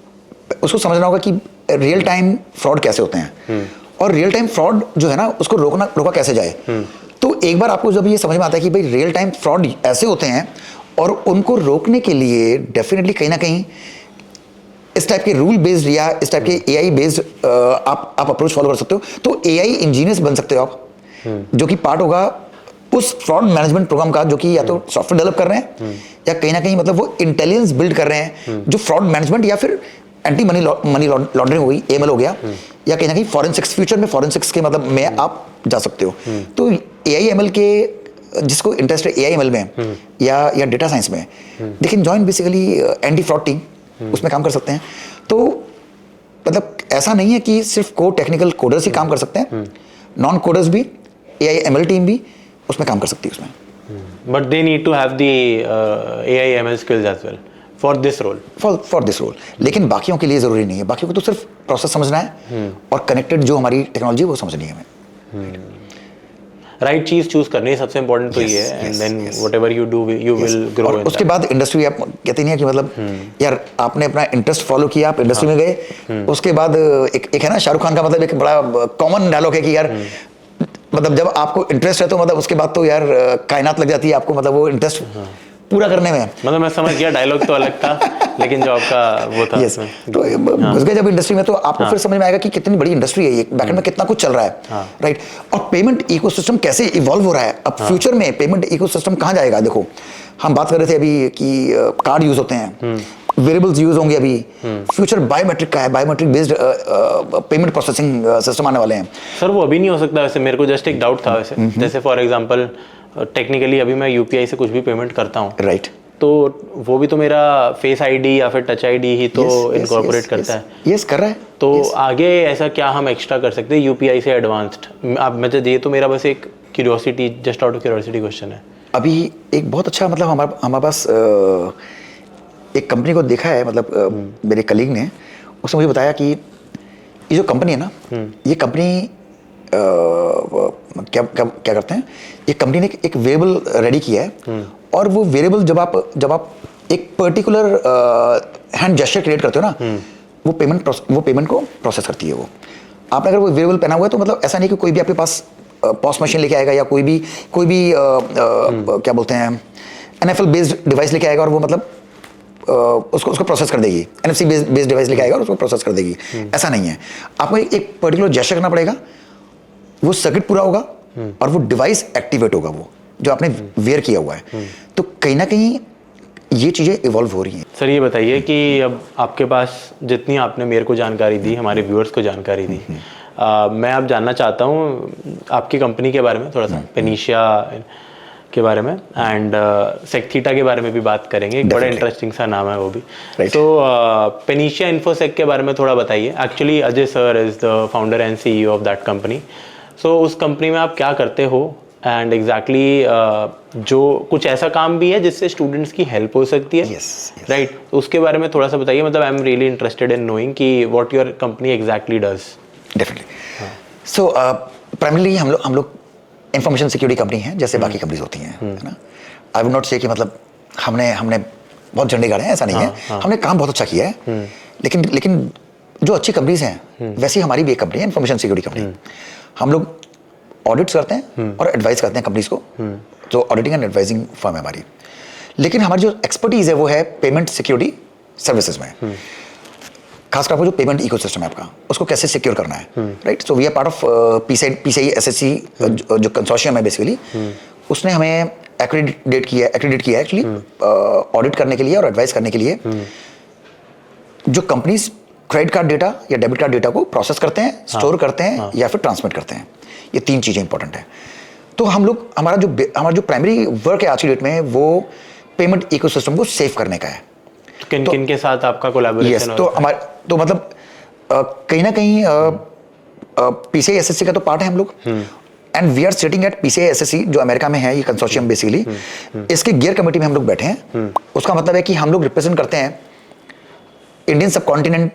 Speaker 1: उसको समझना होगा कि रियल टाइम फ्रॉड कैसे होते हैं और रियल टाइम फ्रॉड जो है ना उसको रोका कैसे जाए। तो एक बार आपको जब ये समझ में आता है कि भाई रियल टाइम फ्रॉड ऐसे होते हैं और उनको रोकने के लिए डेफिनेटली कहीं ना कहीं इस टाइप के रूल बेस्ड या इस टाइप के AI बेस्ड आप अप्रोच फॉलो कर सकते हो। तो AI इंजीनियर्स बन सकते हो आप, जो कि पार्ट होगा उस फ्रॉड मैनेजमेंट प्रोग्राम का, जो कि या तो सॉफ्टवेयर डेवलप कर रहे हैं या कहीं ना कहीं मतलब वो इंटेलिजेंस बिल्ड कर रहे हैं जो फ्रॉड मैनेजमेंट या फिर एंटी मनी लॉन्ड्रिंग हो गई, AML हो गया, या कहीं ना कहीं फॉरेंसिक्स, फ्यूचर में फॉरेंसिक्स के मतलब में आप जा सकते हो। तो AI/ML के जिसको इंटरेस्ट है AI/ML में या डेटा साइंस में, they can join basically anti fraud team, उसमें काम कर सकते हैं। तो मतलब ऐसा नहीं है कि सिर्फ टेक्निकल कोडर्स ही काम कर सकते हैं, नॉन कोडर्स भी, AI/ML टीम भी उसमें काम कर सकती है उसमें।
Speaker 2: But they need to have the AI/ML skills as well for this role. लेकिन बाकियों के लिए जरूरी नहीं है, बाकियों को तो सिर्फ प्रोसेस समझना है और कनेक्टेड जो हमारी टेक्नोलॉजी वो समझनी है हमें। राइट चीज चूज करनी है, सबसे इंपॉर्टेंट तो ये है, and then whatever you do you will grow.
Speaker 1: और उसके बाद इंडस्ट्री, आप कहते नहीं है कि मतलब यार आपने अपना इंटरेस्ट फॉलो किया, आप इंडस्ट्री में गए, उसके बाद एक है ना शाहरुख खान का मतलब एक बड़ा कॉमन डायलॉग है कि यार मतलब जब आपको इंटरेस्ट है तो मतलब उसके बाद तो यार कायनात लग जाती है आपको, मतलब वो इंटरेस्ट पूरा करने में।
Speaker 2: मतलब मैं समझ गया, डायलॉग तो अलग था लेकिन जो आपका वो था।
Speaker 1: yes. तो घुस गए जब इंडस्ट्री में तो आपको फिर समझ में आएगा कि कितनी बड़ी इंडस्ट्री है ये, बैकएंड में कितना कुछ चल रहा है। राइट, और पेमेंट इकोसिस्टम कैसे इवॉल्व हो रहा है। अब फ्यूचर में पेमेंट इकोसिस्टम कहाँ जाएगा। देखो हम बात कर रहे थे अभी कि कार्ड यूज होते हैं, वेरिएबल्स यूज होंगे, अभी फ्यूचर बायोमेट्रिक का है, biometric based payment processing system आने वाले हैं।
Speaker 2: सर वो अभी नहीं हो सकता वैसे, मेरे को जस्ट एक डाउट था वैसे, जैसे फॉर एग्जांपल टेक्निकली अभी मैं UPI से कुछ भी पेमेंट करता हूँ,
Speaker 1: राइट,
Speaker 2: तो वो भी तो मेरा फेस आईडी या फिर टच आईडी ही तो इनकॉर्पोरेट करता है।
Speaker 1: यस कर रहा है।
Speaker 2: तो आगे ऐसा क्या हम एक्स्ट्रा कर सकते हैं यूपीआई से एडवांस्ड? आप मतलब ये तो मेरा बस एक curiosity, just out of curiosity question है।
Speaker 1: अभी एक बहुत अच्छा मतलब हमारे पास एक कंपनी को देखा है, मतलब मेरे कलीग ने, उसने मुझे बताया कि ये जो कंपनी है ना, ये कंपनी क्या क्या क्या करते हैं, ये कंपनी ने एक वेरिएबल रेडी किया है, और वो वेरिएबल जब आप एक पर्टिकुलर हैंड जेस्चर क्रिएट करते हो ना, वो पेमेंट को प्रोसेस करती है। वो आपने अगर वो वेरिएबल पहना हुआ है तो मतलब ऐसा नहीं कि कोई भी आपके पास पॉस मशीन लेके आएगा या कोई भी क्या बोलते हैं NFL बेस्ड डिवाइस लेके आएगा और वो मतलब उसको प्रोसेस कर देगी, NFC बेस्ड डिवाइस लेके आएगा और उसको प्रोसेस कर देगी। ऐसा नहीं है, आपको एक पर्टिकुलर जेस्चर करना पड़ेगा, वो सर्किट पूरा होगा और वो डिवाइस एक्टिवेट होगा, वो जो आपने वेयर किया हुआ है। तो कहीं ना कहीं ये चीज़ें इवॉल्व हो रही हैं।
Speaker 2: सर ये बताइए कि अब आपके पास जितनी आपने मेरे को जानकारी दी, हमारे व्यूअर्स को जानकारी दी, मैं अब जानना चाहता हूँ आपकी कंपनी के बारे में थोड़ा सा, पेनिशिया के बारे में, एंड सेक्थीटा के बारे में भी बात करेंगे। एक बड़ा इंटरेस्टिंग सा नाम है वो भी। तो पेनिशिया इन्फोसेक के बारे में थोड़ा बताइए। Actually Ajay sir is the founder and CEO of that company. So उस कंपनी में आप क्या करते हो, एंड एग्जैक्टली जो कुछ ऐसा काम भी है जिससे स्टूडेंट्स की हेल्प हो सकती है, राइट? उसके बारे में थोड़ा सा बताइए। मतलब I am really interested in knowing कि what your company exactly does.
Speaker 1: Definitely. So primarily हम लोग इंफॉर्मेशन सिक्योरिटी कंपनी है, जैसे बाकी कंपनीज होती हैं, है ना। आई वुड नॉट से कि मतलब हमने बहुत झंडे गाड़े हैं, ऐसा नहीं है। हमने काम बहुत अच्छा किया है, लेकिन जो अच्छी कंपनीज हैं वैसी हमारी भी एक कंपनी है, इंफॉर्मेशन सिक्योरिटी कंपनी। हम लोग ऑडिट्स करते हैं और एडवाइस करते हैं कंपनीज को, तो ऑडिटिंग एंड एडवाइजिंग फर्म है हमारी। लेकिन हमारी जो एक्सपर्टीज है वो है पेमेंट सिक्योरिटी सर्विसेज में, खासकर आपको जो पेमेंट इकोसिस्टम है आपका, उसको कैसे सिक्योर करना है, right. So we are part of PCI SSC जो कंसोर्शियम है बेसिकली, उसने हमें एक्रेडिट किया है एक्चुअली ऑडिट करने के लिए और एडवाइस करने के लिए जो कंपनीज क्रेडिट कार्ड डेटा या डेबिट कार्ड डेटा को प्रोसेस करते हैं, स्टोर करते हैं या फिर ट्रांसमिट करते हैं। ये 3 चीज़ें इंपॉर्टेंट है। तो हमारा जो प्राइमरी वर्क है आज की डेट में वो पेमेंट इकोसिस्टम को सेव करने का है।
Speaker 2: किन के साथ आपका कोलैबोरेशन?
Speaker 1: तो मतलब कहीं ना कहीं PCI SSC का तो पार्ट है हम लोग, and we are sitting at PCI SSC जो अमेरिका में है, ये कंसोर्शियम बेसिकली। इसके गियर कमेटी में हम लोग बैठे हैं। उसका मतलब है कि हम लोग रिप्रेजेंट करते हैं इंडियन सब कॉन्टिनेंट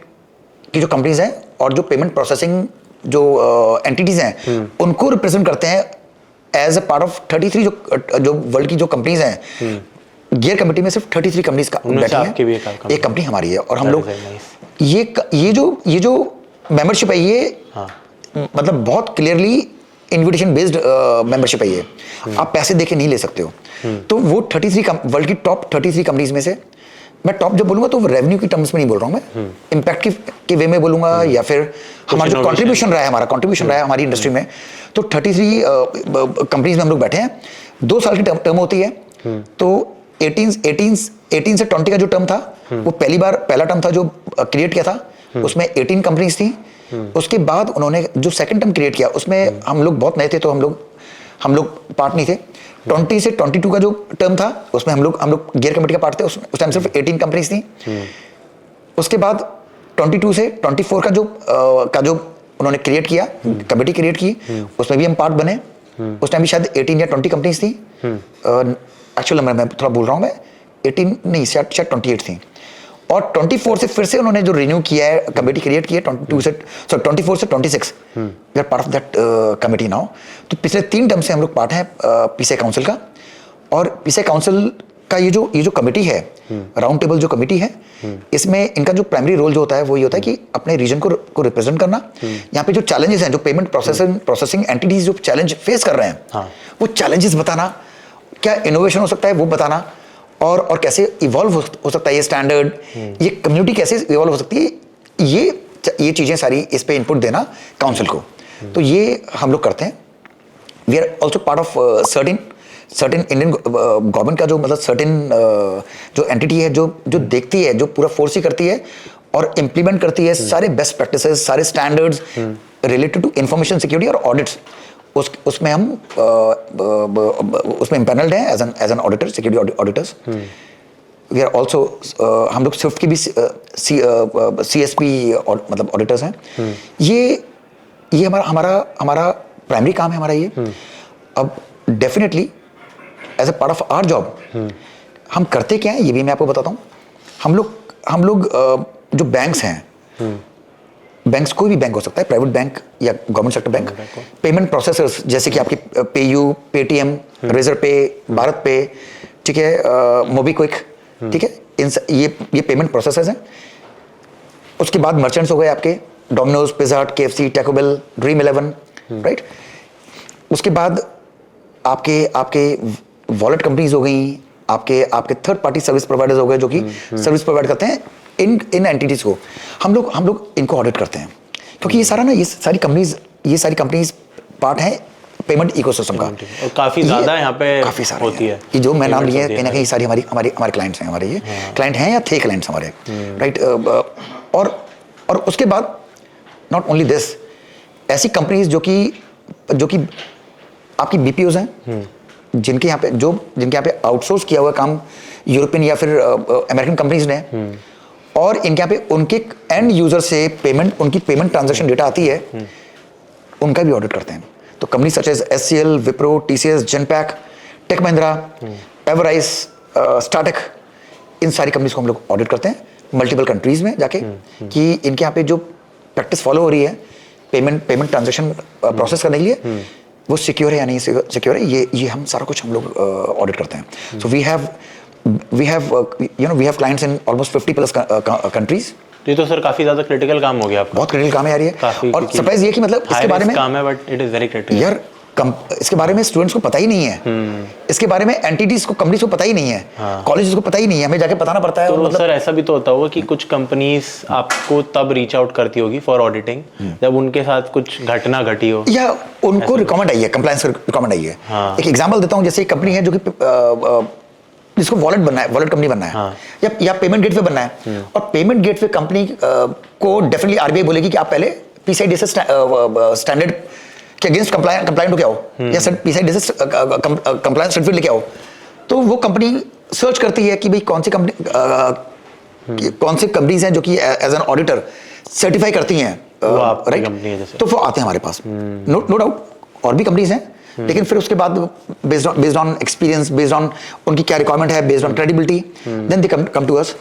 Speaker 1: की जो कंपनीज हैं और जो पेमेंट प्रोसेसिंग जो एंटिटीज हैं उनको रिप्रेजेंट करते हैं एज अ पार्ट ऑफ 33 जो वर्ल्ड की जो कंपनीज हैं। गियर कमेटी में सिर्फ 33 कंपनीज का बैठी है, एक कंपनी हमारी है। और हम लोग ये जो मेंबरशिप है ये मतलब बहुत क्लियरली इन्विटेशन बेस्ड मेंबरशिप है ये, आप पैसे देके नहीं ले सकते हो। तो वो 33 वर्ल्ड की टॉप 33 कंपनीज में से, मैं टॉप जब बोलूंगा तो रेवेन्यू की टर्म्स में नहीं बोल रहा हूं मैं, इम्पैक्ट के वे में बोलूंगा, या फिर हमारा जो कंट्रीब्यूशन रहा है हमारी इंडस्ट्री में। तो 33 कंपनीज में हम लोग बैठे हैं। 2 साल की टर्म होती है। तो 18 से 20 का जो टर्म था वो पहला टर्म था जो क्रिएट किया था, उसमें 18 कंपनीज थी। उसके बाद उन्होंने जो सेकंड टर्म क्रिएट किया उसमें हम लोग बहुत नए थे, तो हम लोग पार्ट नहीं थे। 20 से 22 का जो टर्म था उसमें हम लोग गियर कमेटी का पार्ट थे। उस टाइम सिर्फ 18 कंपनीज थी। उसके बाद 22 से 24 का जो उन्होंने क्रिएट किया, कमेटी क्रिएट की, उसमें भी हम पार्ट बने। उस टाइम भी शायद 18 या 20 कंपनीज थी। एक्चुअल नंबर मैं थोड़ा बोल रहा हूँ, मैं 18 नहीं, शायद 28 थी। और 24 से फिर से उन्होंने जो रिन्यू किया है, कमेटी क्रिएट की है 24 से 26, we are part of that committee now. तो पिछले 3 टर्म से हम लोग पार्ट हैं PCI काउंसिल का। और PCI काउंसिल का ये जो कमेटी है, राउंड टेबल जो कमेटी है, इसमें इनका जो प्राइमरी रोल जो होता है वो ये होता है कि अपने रीजन को रिप्रेजेंट करना। यहाँ पे जो चैलेंजेस हैं, जो पेमेंट प्रोसेसिंग एंटिटीज जो चैलेंज फेस कर रहे हैं, वो चैलेंजेस बताना, क्या इनोवेशन हो सकता है वो बताना, और कैसे इवॉल्व हो सकता है ये स्टैंडर्ड, ये कम्युनिटी कैसे इवॉल्व हो सकती है, ये चीजें सारी इस पे इनपुट देना काउंसिल को। तो ये हम लोग करते हैं। We are also part of certain Indian government का जो मतलब सर्टेन जो एंटिटी है जो देखती है, जो पूरा फोर्स ही करती है और इम्प्लीमेंट करती है सारे बेस्ट प्रैक्टिसेस, सारे standards related to information security और ऑडिट्स। उसमें हम उसमें इम्पैनल्ड हैं as an auditor, security auditors. We are also, हम लोग स्विफ्ट की भी CSP मतलब ऑडिटर्स हैं। ये हमारा प्राइमरी काम है हमारा ये। अब definitely as a part of our job हम करते क्या है ये भी मैं आपको बताता हूँ। हम लोग जो बैंक्स हैं, बैंक्स कोई भी बैंक हो सकता है, प्राइवेट बैंक या government sector bank, payment processors जैसे कि आपकी पेयू, पेटीएम, रेजर पे, भारत पे, ठीक है, मोबीक्विक, ठीक है, ये पेमेंट प्रोसेसर्स हैं। उसके बाद मर्चेंट्स हो गए आपके Domino's, Pizza Hut, KFC, Taco Bell, Dream 11, right. उसके बाद आपके वॉलेट कंपनीज हो गई, आपके थर्ड पार्टी सर्विस प्रोवाइडर्स हो गए जो कि सर्विस प्रोवाइड करते हैं इन एंटिटीज को। हम लोग इनको ऑडिट करते हैं क्योंकि ये सारी कंपनीज पार्ट हैं पेमेंट इकोसिस्टम का।
Speaker 2: और काफी ज्यादा यहाँ पे
Speaker 1: काफी सारे
Speaker 2: होती है
Speaker 1: ये जो मैं नाम लिए कहीं ना कहीं सारी हमारे क्लाइंट्स हैं, हमारे ये क्लाइंट हैं या थे क्लाइंट्स हमारे, राइट। और उसके बाद नॉट ओनली दिस, ऐसी कंपनीज जो कि आपकी BPOs हैं, जिनके यहाँ पे आउटसोर्स किया हुआ काम यूरोपियन या फिर अमेरिकन कंपनीज ने, और इनके यहाँ पे उनके एंड यूजर से उनकी पेमेंट ट्रांजैक्शन डेटा आती है, उनका भी ऑडिट करते हैं। तो company such as SCL, Wipro, TCS, Genpact, Tech Mahindra, Everise, Startek, इन सारी कंपनीज को हम लोग ऑडिट करते हैं मल्टीपल कंट्रीज में जाके कि इनके यहाँ पे जो प्रैक्टिस फॉलो हो रही है पेमेंट ट्रांजैक्शन प्रोसेस करने के लिए वो सिक्योर है या नहीं सिक्योर है, ये हम सारा कुछ हम लोग ऑडिट करते हैं। So we have clients in almost 50+ countries.
Speaker 2: ये तो सर काफी ज्यादा क्रिटिकल काम हो गया आपका।
Speaker 1: बहुत क्रिटिकल काम है यार ये। और सरप्राइज ये कि मतलब इसके बारे में
Speaker 2: काम है but it is very critical
Speaker 1: यार। इसके बारे में स्टूडेंट्स को पता ही नहीं है, इसके बारे में एंटिटीज को, कंपनीज को पता ही नहीं है, कॉलेजेस को पता ही नहीं है, हमें जाके बताना पड़ता है।
Speaker 2: तो
Speaker 1: मतलब
Speaker 2: सर ऐसा भी तो होता होगा कि कुछ कंपनीज आपको तब रीच आउट करती होगी फॉर ऑडिटिंग जब उनके साथ कुछ घटना घटी हो, या
Speaker 1: उनको रिकमेंड आई है, कंप्लायंस रिकमेंड आई है। एक एग्जांपल देता हूँ, जैसे एक कंपनी है जो कि जिसको वॉलेट बनना है, वॉलेट कंपनी बनना है या पेमेंट गेटवे बनना है, और पेमेंट गेटवे कंपनी को डेफिनेटली RBI बोलेगी कि आप पहले PCI DSS स्टैंडर्ड के अगेंस्ट कंप्लायंट हो क्या हो, या PCI DSS कंप्लायंस सर्टिफिकेट लेके आओ। तो वो कंपनी सर्च करती है कि भाई कौन सी कंपनीज हैं जो कि एज एन ऑडिटर सर्टिफाई करती हैं, राइट। तो वो आते हैं हमारे पास, नो डाउट और भी कंपनीज हैं, लेकिन फिर उसके बाद based on experience, based on उनकी क्या रिक्वायरमेंट है, based on credibility, then they come to us.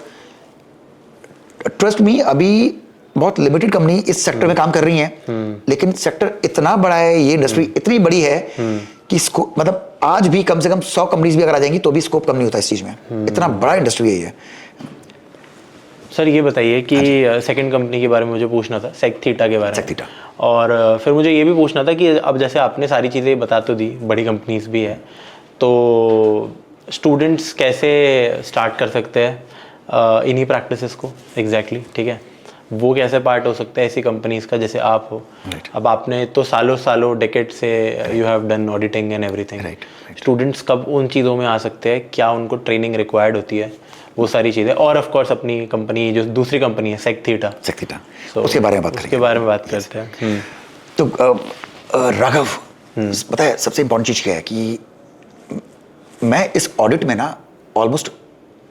Speaker 1: Trust me, अभी बहुत लिमिटेड कंपनी इस सेक्टर में काम कर रही हैं, लेकिन सेक्टर इतना बड़ा है, ये इंडस्ट्री इतनी बड़ी है कि मतलब आज भी कम से कम 100 कंपनीज भी अगर आ जाएंगी तो भी स्कोप कम नहीं होता इस चीज में। इतना बड़ा इंडस्ट्री है ये।
Speaker 2: सर ये बताइए कि सेकंड कंपनी के बारे में मुझे पूछना था, सेकथीटा के बारे में, और फिर मुझे ये भी पूछना था कि अब जैसे आपने सारी चीज़ें बता तो दी, बड़ी कंपनीज भी है, तो स्टूडेंट्स कैसे स्टार्ट कर सकते हैं इन्हीं प्रैक्टिसेस को एग्जैक्टली, ठीक है, वो कैसे पार्ट हो सकता है ऐसी कंपनीज का जैसे आप हो। अब आपने तो सालों डेकेड से you have done auditing and everything. Students कब उन चीज़ों में आ सकते हैं, क्या उनको ट्रेनिंग रिक्वायर्ड होती है, वो सारी चीज़ें, और ऑफ कोर्स अपनी कंपनी जो दूसरी कंपनी है सेकथीटा,
Speaker 1: उसके बारे में बात
Speaker 2: करते हैं।
Speaker 1: तो राघव, पता है सबसे इंपॉर्टेंट चीज़ क्या है कि मैं इस ऑडिट में ना ऑलमोस्ट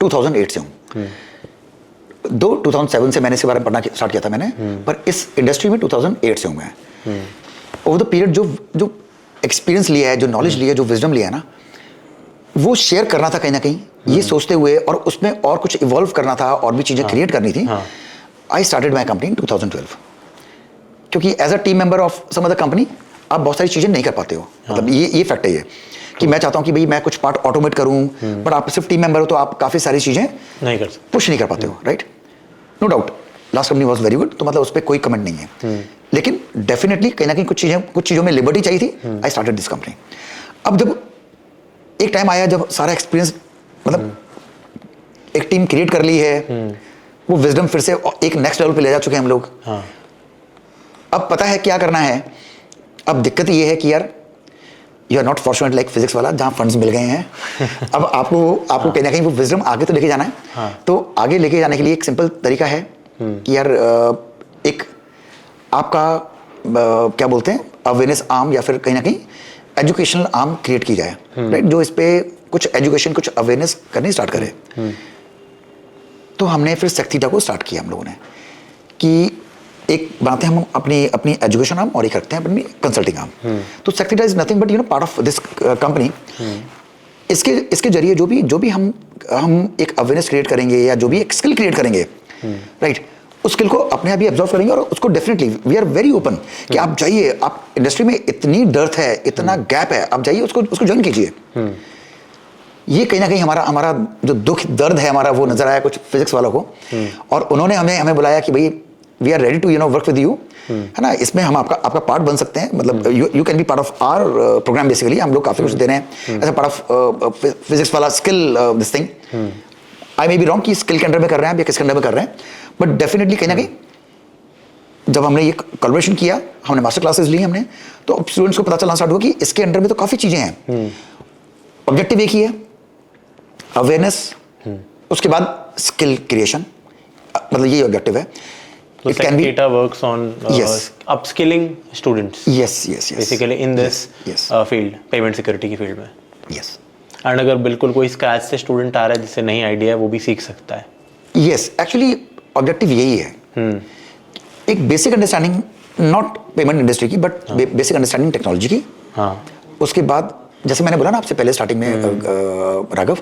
Speaker 1: 2008 से हूँ। 2007 से मैंने इसके बारे में पढ़ना स्टार्ट किया था मैंने, पर इस इंडस्ट्री में 2008 से हूँ मैं। ओवर द पीरियड जो एक्सपीरियंस लिया है, जो नॉलेज लिया है, जो विजडम लिया है ना, वो शेयर करना था कहीं ना कहीं, ये सोचते हुए, और उसमें और कुछ इवॉल्व करना था और भी चीज़ें क्रिएट करनी थी। I started my company in 2012, क्योंकि as a team member of some other company आप बहुत सारी चीज़ें नहीं कर पाते हो। मतलब ये फैक्ट है ये कि मैं चाहता हूँ कि भाई मैं कुछ पार्ट ऑटोमेट करूँ, बट आप सिर्फ टीम मेंबर हो तो आप काफ़ी सारी चीज़ें पुश नहीं कर पाते हो, right. No doubt last company was very good, तो मतलब उस पर कोई कमेंट नहीं है, लेकिन डेफिनेटली कहीं ना कहीं कुछ चीज़ों में लिबर्टी चाहिए थी। I started this company. अब जब एक टाइम आया जब सारा एक्सपीरियंस, मतलब एक टीम क्रिएट कर ली है, वो विजडम फिर से एक नेक्स्ट लेवल पे ले जा चुके हैं हम लोग। अब पता है क्या करना है। अब दिक्कत ये है कि यार you are not fortunate like physics वाला जहाँ फंड्स मिल गए हैं। अब आपको कहीं ना कहीं वो विजडम आगे तो लेके जाना है। तो आगे लेके जाने के लिए एक सिंपल तरीका है कि यार एक आपका क्या बोलते हैं अवेयरनेस आर्म, या फिर कहीं ना कहीं एजुकेशनल आर्म क्रिएट की जाए, राइट, जो इस पे कुछ एजुकेशन, कुछ अवेयरनेस करनी स्टार्ट करे। तो हमने फिर सेक्थीटा को स्टार्ट किया हम लोगों ने कि एक बनाते हैं हम अपनी अपनी एजुकेशन आर्म और एक रखते हैं अपनी कंसल्टिंग आर्म। तो Sectheta is nothing but part of this company. इसके जरिए जो भी हम एक अवेयरनेस क्रिएट करेंगे या जो भी एक स्किल क्रिएट करेंगे, राइट, उस स्किल को अपने आप ही एब्जॉर्व करेंगे और उसको definitely we are very open कि आप जाइए, आप इंडस्ट्री में इतनी डर्थ है, इतना गैप है, आप जाइए उसको ज्वाइन कीजिए। ये कहीं ना कहीं हमारा जो दुख दर्द है हमारा वो नजर आया कुछ फिजिक्स वालों को, और उन्होंने हमें बुलाया कि भाई we are ready to work with you, है ना, इसमें हम आपका पार्ट बन सकते हैं, मतलब you can be part of our program. Basically हम लोग काफी कुछ दे रहे हैं as a part of physics वाला skill this thing. I may be wrong कि स्किल के अंडर में कर रहे हैं या किसके अंडर में कर रहे हैं, बट डेफिनेटली कहीं ना कहीं जब हमने ये कोलैबोरेशन किया, हमने मास्टर क्लासेस ली हमने, तो अब स्टूडेंट्स को पता चलना स्टार्ट हुआ कि इसके अंडर में तो काफी चीजें हैं। ऑब्जेक्टिव एक ही है, अवेयरनेस, उसके बाद स्किल क्रिएशन, मतलब ये ऑब्जेक्टिव है।
Speaker 2: It can be Sektita works on upskilling students.
Speaker 1: Yes.
Speaker 2: Basically in this field, payment security की field में.
Speaker 1: Yes.
Speaker 2: And अगर बिल्कुल कोई स्क्रैच से स्टूडेंट आ रहा है जिससे नहीं आइडिया है, वो भी सीख सकता है.
Speaker 1: Yes, actually ऑब्जेक्टिव यही है. एक basic understanding, not payment industry की, बट बेसिक अंडरस्टैंडिंग टेक्नोलॉजी की. हाँ. उसके बाद जैसे मैंने बोला ना आपसे पहले स्टार्टिंग में राघव,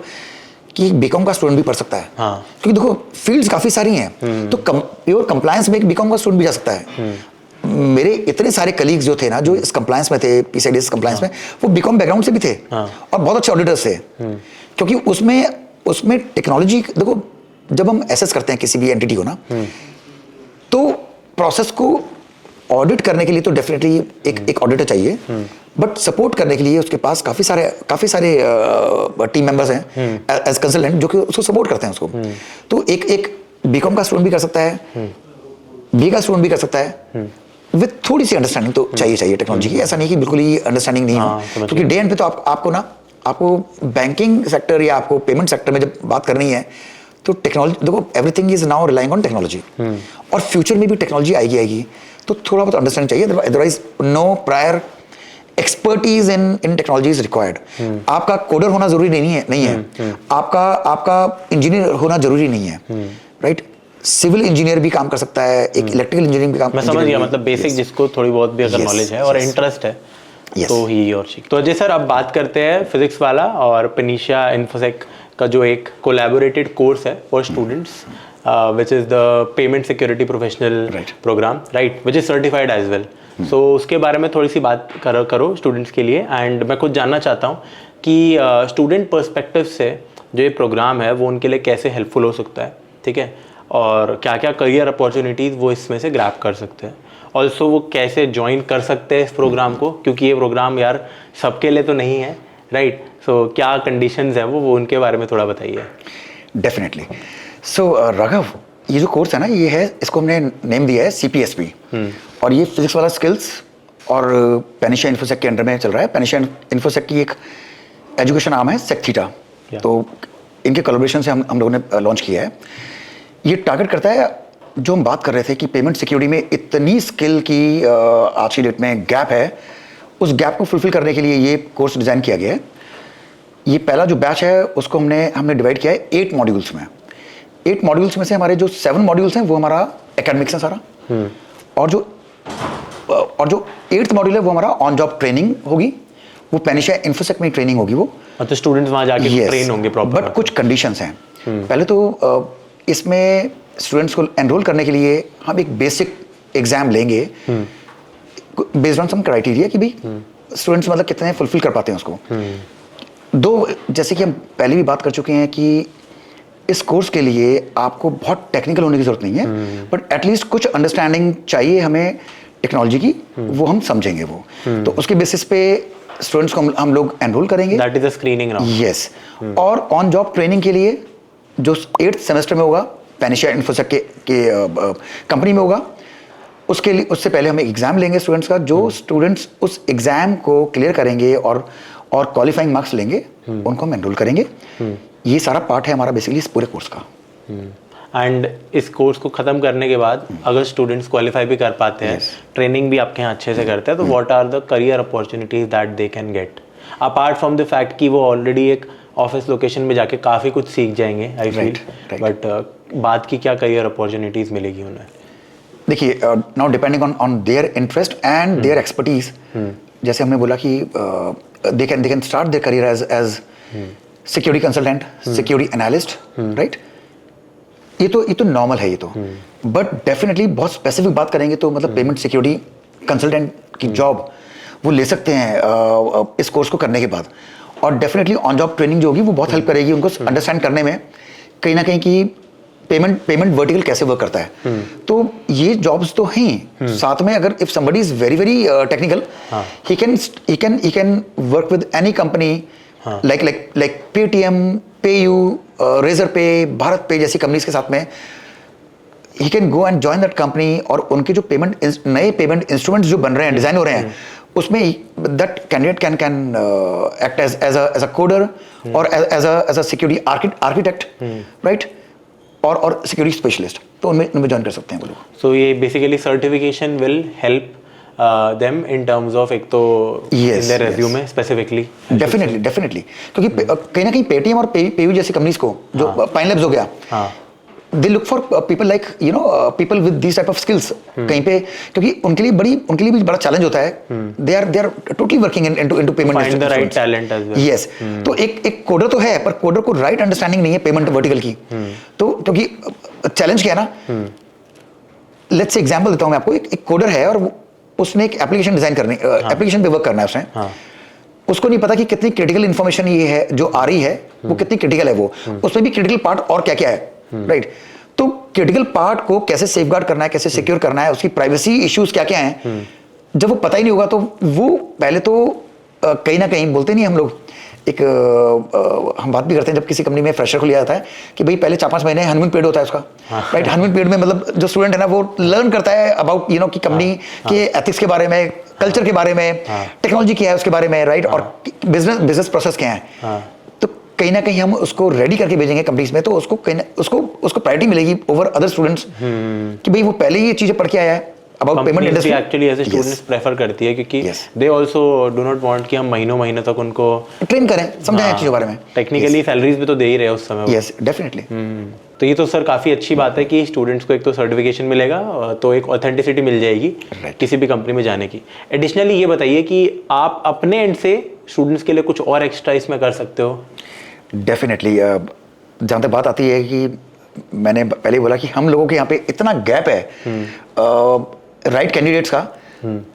Speaker 1: कि बीकॉम का स्टूडेंट भी पढ़ सकता है. हाँ. क्योंकि देखो फील्ड्स काफी सारी हैं, तो प्योर कंप्लायंस में एक बीकॉम का स्टूडेंट भी जा सकता है. मेरे इतने सारे कलीग्स जो थे ना, जो इस कंप्लायंस में थे, पीसीआईडीएस कंप्लायंस में, वो बीकॉम बैकग्राउंड से भी थे और बहुत अच्छे ऑडिटर्स थे. क्योंकि उसमें टेक्नोलॉजी, देखो जब हम एसेस करते हैं किसी भी एंटिटी को ना, तो प्रोसेस को ऑडिट करने के लिए तो डेफिनेटली एक ऑडिटर चाहिए, बट सपोर्ट करने के लिए उसके पास काफी सारे टीम मेंबर्स हैं एज कंसल्टेंट जो कि उसको सपोर्ट करते हैं उसको. तो एक बीकॉम का स्टूडेंट भी कर सकता है, बी का स्टूडेंट भी कर सकता है, विद थोड़ी सी अंडरस्टैंडिंग तो चाहिए टेक्नोलॉजी की. ऐसा नहीं कि बिल्कुल ही अंडरस्टैंडिंग नहीं हो, क्योंकि डे एंड पे तो आपको बैंकिंग सेक्टर या आपको पेमेंट सेक्टर में जब बात करनी है तो टेक्नोलॉजी, देखो everything is now relying on technology, और फ्यूचर में भी टेक्नोलॉजी आएगी, तो थोड़ा बहुत अंडरस्टैंडिंग चाहिए. Otherwise no prior expertise in technology is required. आपका कोडर होना जरूरी नहीं है. आपका इंजीनियर होना जरूरी नहीं है, राइट. सिविल इंजीनियर भी काम कर सकता है, एक इलेक्ट्रिकल इंजीनियरिंग भी काम.
Speaker 2: मैं समझ गया, मतलब बेसिक जिसको थोड़ी बहुत भी अगर नॉलेज है और इंटरेस्ट है तो ही और शी. तो अजय सर, अब बात करते हैं फिजिक्स वाला और पनीशिया इन्फोसेक का जो एक कोलैबोरेटेड कोर्स है for students, which is the payment security professional program, right, which is certified as well. So उसके बारे में थोड़ी सी बात करो स्टूडेंट्स के लिए. एंड मैं खुद जानना चाहता हूँ कि स्टूडेंट पर्सपेक्टिव से जो ये प्रोग्राम है वो उनके लिए कैसे हेल्पफुल हो सकता है, ठीक है, और क्या क्या करियर अपॉर्चुनिटीज़ वो इसमें से ग्रैब कर सकते हैं. ऑल्सो वो कैसे ज्वाइन कर सकते हैं इस प्रोग्राम को, क्योंकि ये प्रोग्राम यार सबके लिए तो नहीं है, राइट. सो क्या कंडीशंस हैं वो उनके बारे में थोड़ा बताइए.
Speaker 1: डेफिनेटली. सो राघव, ये जो कोर्स है ना, ये है, इसको हमने नेम दिया है CPSP, और ये फिजिक्स वाला स्किल्स और पेनिशिया इन्फोसेक के अंडर में चल रहा है. पेनिशिया इन्फोसेक की एक एजुकेशन आर्म है सेक्थीटा, तो इनके कोलैबोरेशन से हम लोगों ने लॉन्च किया है. ये टारगेट करता है, जो हम बात कर रहे थे कि पेमेंट सिक्योरिटी में इतनी स्किल की आज की डेट में गैप है, उस गैप को फुलफिल करने के लिए ये कोर्स डिज़ाइन किया गया है. ये पहला जो बैच है उसको हमने डिवाइड किया है 8 मॉड्यूल्स में. 8 मॉड्यूल्स में से हमारे जो 7 मॉड्यूल्स हैं वो हमारा एकेडमिक्स है सारा, और जो 8th मॉड्यूल है वो हमारा ऑन जॉब ट्रेनिंग होगी. वो पेनिशिया इन्फोसेक में ट्रेनिंग होगी वो,
Speaker 2: तो स्टूडेंट्स वहाँ जाके ट्रेन होंगे प्रॉपर. बट
Speaker 1: कुछ कंडीशंस हैं. पहले तो इसमें स्टूडेंट्स को एनरोल करने के लिए हम एक बेसिक एग्जाम लेंगे बेस्ड ऑन सम क्राइटेरिया कि भाई स्टूडेंट्स मतलब कितने फुलफिल कर पाते हैं उसको. दो, जैसे कि हम पहले भी बात कर चुके हैं कि इस कोर्स के लिए आपको बहुत टेक्निकल होने की जरूरत नहीं है, बट एटलीस्ट कुछ अंडरस्टैंडिंग चाहिए हमें टेक्नोलॉजी की, वो हम समझेंगे वो. तो उसके बेसिस पे स्टूडेंट्स को हम लोग एनरोल करेंगे.
Speaker 2: That is the screening round.
Speaker 1: Yes. और ऑन जॉब ट्रेनिंग के लिए जो 8th सेमेस्टर में होगा पेनिशिया इन्फोसेक के कंपनी में होगा, उससे पहले हम एक एग्जाम लेंगे स्टूडेंट्स का. जो स्टूडेंट्स उस एग्जाम को क्लियर करेंगे और क्वालिफाइंग मार्क्स लेंगे, उनको हम एनरोल करेंगे. ये सारा पार्ट है हमारा बेसिकली इस पूरे कोर्स का.
Speaker 2: एंड इस कोर्स को ख़त्म करने के बाद अगर स्टूडेंट्स क्वालिफाई भी कर पाते हैं, ट्रेनिंग भी आपके यहाँ अच्छे से करते हैं, तो what are the career opportunities that they can get, apart from the fact कि वो ऑलरेडी एक ऑफिस लोकेशन में जाके काफ़ी कुछ सीख जाएंगे, आई फील. बट बाद की क्या करियर अपॉर्चुनिटीज़ मिलेगी उन्हें?
Speaker 1: देखिए, now depending on their interest and their expertise, जैसे हमने बोला कि they can start their career as security consultant, security analyst, right? ये तो नॉर्मल है ये तो, बट डेफिनेटली बहुत स्पेसिफिक बात करेंगे तो मतलब पेमेंट सिक्योरिटी कंसल्टेंट की जॉब वो ले सकते हैं इस कोर्स को करने के बाद, और डेफिनेटली ऑन जॉब ट्रेनिंग जो होगी वो बहुत हेल्प करेगी उनको अंडरस्टैंड करने में कहीं ना कहीं कि पेमेंट वर्टिकल कैसे वर्क करता है। तो ये जॉब्स तो हैं साथ में, अगर if somebody is very very technical, he can work with any company like Paytm, PayU, Razorpay, BharatPe जैसी कंपनीज के साथ में he can go and join that company, और उनके जो नए पेमेंट इंस्ट्रूमेंट्स जो बन रहे हैं, डिजाइन हो रहे हैं, उसमें that candidate can act as a coder और as a security architect, right, और सिक्योरिटी स्पेशलिस्ट, तो उनमें ज्वाइन कर सकते हैं वो लोग।
Speaker 2: सो ये basically certification will help them in terms of, एक तो in their resume specifically.
Speaker 1: Definitely क्योंकि कहीं ना कहीं पेटीएम और पेयू जैसी कंपनीज को, जो पाइन लैब्स हो गया, they look for people like people with this type of skills कहीं पे, क्योंकि उनके लिए भी बड़ा चैलेंज होता है। They are totally working into payment,
Speaker 2: find the right talent as well.
Speaker 1: Yes, तो एक कोडर तो है, पर कोडर को राइट अंडरस्टैंडिंग नहीं है पेमेंट वर्टिकल की। तो क्योंकि चैलेंज क्या है ना, लेट्स से एग्जांपल देता हूं मैं आपको, एक कोडर है और उसने एक एप्लीकेशन डिजाइन करनी, एप्लीकेशन पे वर्क करना है उसने, उसको नहीं पता कि कितनी क्रिटिकल इंफॉर्मेशन ये है जो आ रही है, वो कितनी क्रिटिकल है, वो उसमें भी क्रिटिकल पार्ट और क्या क्या है, राइट? तो क्रिटिकल पार्ट को कैसे सेफगार्ड करना है, कैसे सिक्योर करना है, उसकी प्राइवेसी इश्यूज क्या क्या हैं, जब वो पता ही नहीं होगा तो वो पहले तो कहीं ना कहीं बोलते नहीं हम लोग, एक हम बात भी करते हैं जब किसी कंपनी में फ्रेशर को लिया जाता है कि भाई पहले 4-5 महीने हनीमून पीरियड होता है उसका, राइट? हनीमून पीरियड में मतलब जो स्टूडेंट है ना वो लर्न करता है अबाउट कि कंपनी के एथिक्स के बारे में, कल्चर के बारे में, टेक्नोलॉजी क्या है उसके बारे में, राइट, और बिजनेस प्रोसेस क्या है। तो कहीं ना कहीं हम उसको रेडी करके भेजेंगे कंपनीज में, तो उसको प्रायोरिटी मिलेगी ओवर अदर स्टूडेंट्स कि भाई वो पहले ही ये चीजें पढ़ के आया है अबाउट पेमेंट इंडस्ट्री।
Speaker 2: एक्चुअली ऐसे स्टूडेंट्स प्रेफर करती है क्योंकि they also do not want कि हम महीनों तक उनको
Speaker 1: ट्रेन करें, समझाएं चीजों के बारे में।
Speaker 2: टेक्निकली सैलरीज भी तो दे ही रहे उस समय।
Speaker 1: Yes, definitely.
Speaker 2: तो ये तो सर काफ़ी अच्छी बात है कि स्टूडेंट्स को एक तो सर्टिफिकेशन मिलेगा, तो एक ऑथेंटिसिटी मिल जाएगी किसी भी कंपनी में जाने की। एडिशनली ये बताइए कि आप अपने एंड से स्टूडेंट्स के लिए कुछ और एक्स्ट्रा इसमें कर सकते हो? डेफिनेटली।
Speaker 1: जहाँ तक बात आती है कि मैंने पहले बोला कि हम लोगों के यहाँ पे इतना गैप है राइट कैंडिडेट्स का,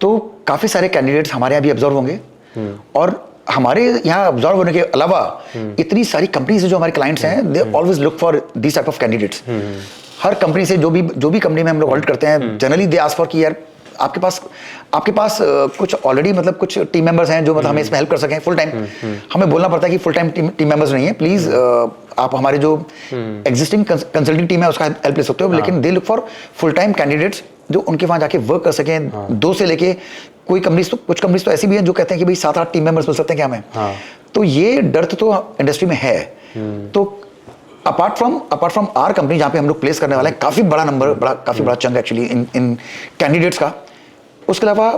Speaker 1: तो काफ़ी सारे कैंडिडेट्स हमारे यहाँ भी ऑब्जर्व होंगे, और हमारे यहाँ ऑब्जर्व होने के अलावा इतनी सारी कंपनीज जो हमारे क्लाइंट्स हैं, they always look for this type of candidates. Her company से जो भी कंपनी में हम लोग ऑडिट करते हैं, जनरली दे आस्क फॉर कि यार आपके पास कुछ ऑलरेडी मतलब कुछ टीम मेंबर्स हैं जो मतलब हमें इसमें हेल्प कर सकें फुल टाइम। हमें बोलना पड़ता है कि फुल टाइम टीम मेंबर्स नहीं है, प्लीज आप हमारे जो एग्जिस्टिंग कंसल्टिंग टीम है उसका हेल्प ले सकते हो, लेकिन they look for full time candidates जो उनके वहां जाके वर्क कर सकें। 2 से लेके कुछ कंपनीज तो ऐसी भी हैं जो कहते हैं कि भाई 7-8 टीम मेंबर्स मिल सकते हैं क्या हमें। तो ये डर तो इंडस्ट्री में है। तो अपार्ट फ्रॉम आर कंपनी जहाँ पे हम लोग प्लेस करने वाले हैं काफी बड़ा चंक एक्चुअली इन कैंडिडेट्स का, उसके अलावा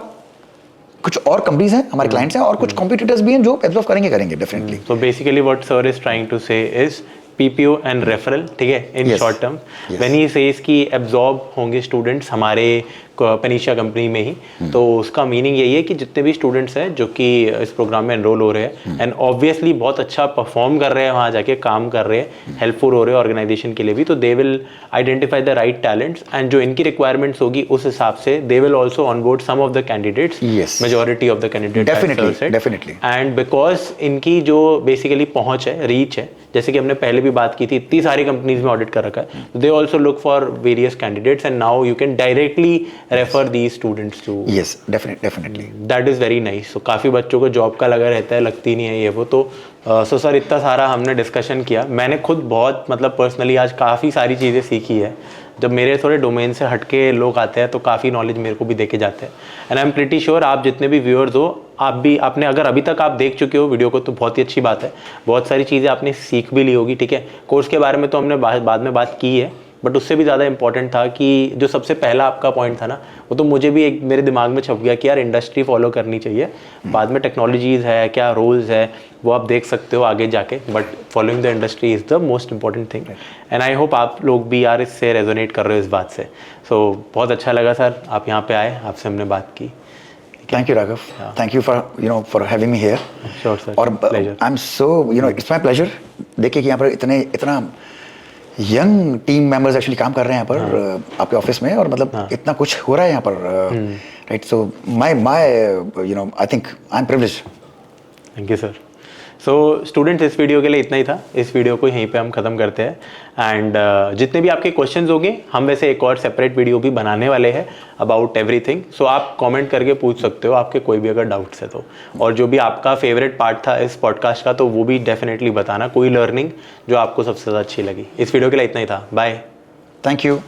Speaker 1: कुछ और कंपनीज हैं हमारे क्लाइंट्स हैं, और कुछ कॉम्पिटिटर्स भी हैं जो एब्जॉर्व करेंगे डेफिनेटली।
Speaker 2: तो basically what sir is trying to say is PPO and referral, ठीक है, in short term. When he says कि एब्जॉर्ब होंगे स्टूडेंट्स हमारे पेनिशिया कंपनी में ही, तो उसका मीनिंग यही है कि जितने भी स्टूडेंट्स हैं जो कि इस प्रोग्राम में एनरोल हो रहे हैं एंड ऑब्वियसली बहुत अच्छा परफॉर्म कर रहे हैं, वहाँ जाके काम कर रहे हैं, हेल्पफुल हो रहे हैं ऑर्गेनाइजेशन के लिए भी, तो they will identify the right talents and जो इनकी रिक्वायरमेंट्स होगी उस हिसाब से they will also onboard some of the candidates, majority of the candidates
Speaker 1: definitely.
Speaker 2: And because इनकी जो बेसिकली पहुंच है, रीच है, जैसे कि हमने पहले भी बात की थी, इतनी सारी कंपनीज में ऑडिट कर रखा है, they also look for various candidates and now you can directly refer these students to.
Speaker 1: Yes, definitely,
Speaker 2: that is very nice. So काफ़ी बच्चों को जॉब का लगा रहता है, लगती नहीं है ये वो। तो सो सर इतना सारा हमने डिस्कशन किया, मैंने खुद बहुत मतलब पर्सनली आज काफ़ी सारी चीज़ें सीखी है। जब मेरे थोड़े डोमेन से हटके लोग आते हैं तो काफ़ी नॉलेज मेरे को भी देके जाते हैं, and I am pretty sure आप जितने भी व्यूअर्स हो, आपने अगर अभी तक आप देख चुके हो वीडियो को तो बहुत ही अच्छी बात है, बहुत सारी चीज़ें आपने सीख भी ली होगी, ठीक है। कोर्स के बारे में तो हमने बाद में बात की है, बट उससे भी ज़्यादा इंपॉर्टेंट था कि जो सबसे पहला आपका पॉइंट था ना, वो तो मुझे भी एक मेरे दिमाग में छप गया कि यार इंडस्ट्री फॉलो करनी चाहिए, बाद में टेक्नोलॉजीज़ है, क्या रोल्स है, वो आप देख सकते हो आगे जाके, but following the industry is the most important thing. And I hope आप लोग भी यार इससे रेजोनेट कर रहे हो इस बात से। सो बहुत अच्छा लगा सर, आप यहाँ पे आए, आपसे हमने बात की।
Speaker 1: Thank you, Raghav. Thank you for having me here.
Speaker 2: Sure, sir.
Speaker 1: और
Speaker 2: Pleasure.
Speaker 1: I'm so it's my pleasure। देखिए कि यहाँ पर इतना यंग टीम मेंबर्स एक्चुअली काम कर रहे हैं यहाँ पर आपके ऑफिस में, और मतलब इतना कुछ हो रहा है यहाँ पर, right. So my I think I'm privileged।
Speaker 2: Thank you sir. So students, इस वीडियो के लिए इतना ही था। इस वीडियो को यहीं पे हम ख़त्म करते हैं। एंड जितने भी आपके क्वेश्चंस होंगे, हम वैसे एक और सेपरेट वीडियो भी बनाने वाले हैं अबाउट एवरीथिंग। सो आप कमेंट करके पूछ सकते हो आपके कोई भी अगर डाउट्स है तो। और जो भी आपका फेवरेट पार्ट था इस पॉडकास्ट का, तो वो भी डेफिनेटली बताना, कोई लर्निंग जो आपको सबसे ज़्यादा अच्छी लगी। इस वीडियो के लिए इतना ही था। बाय।
Speaker 1: Thank you.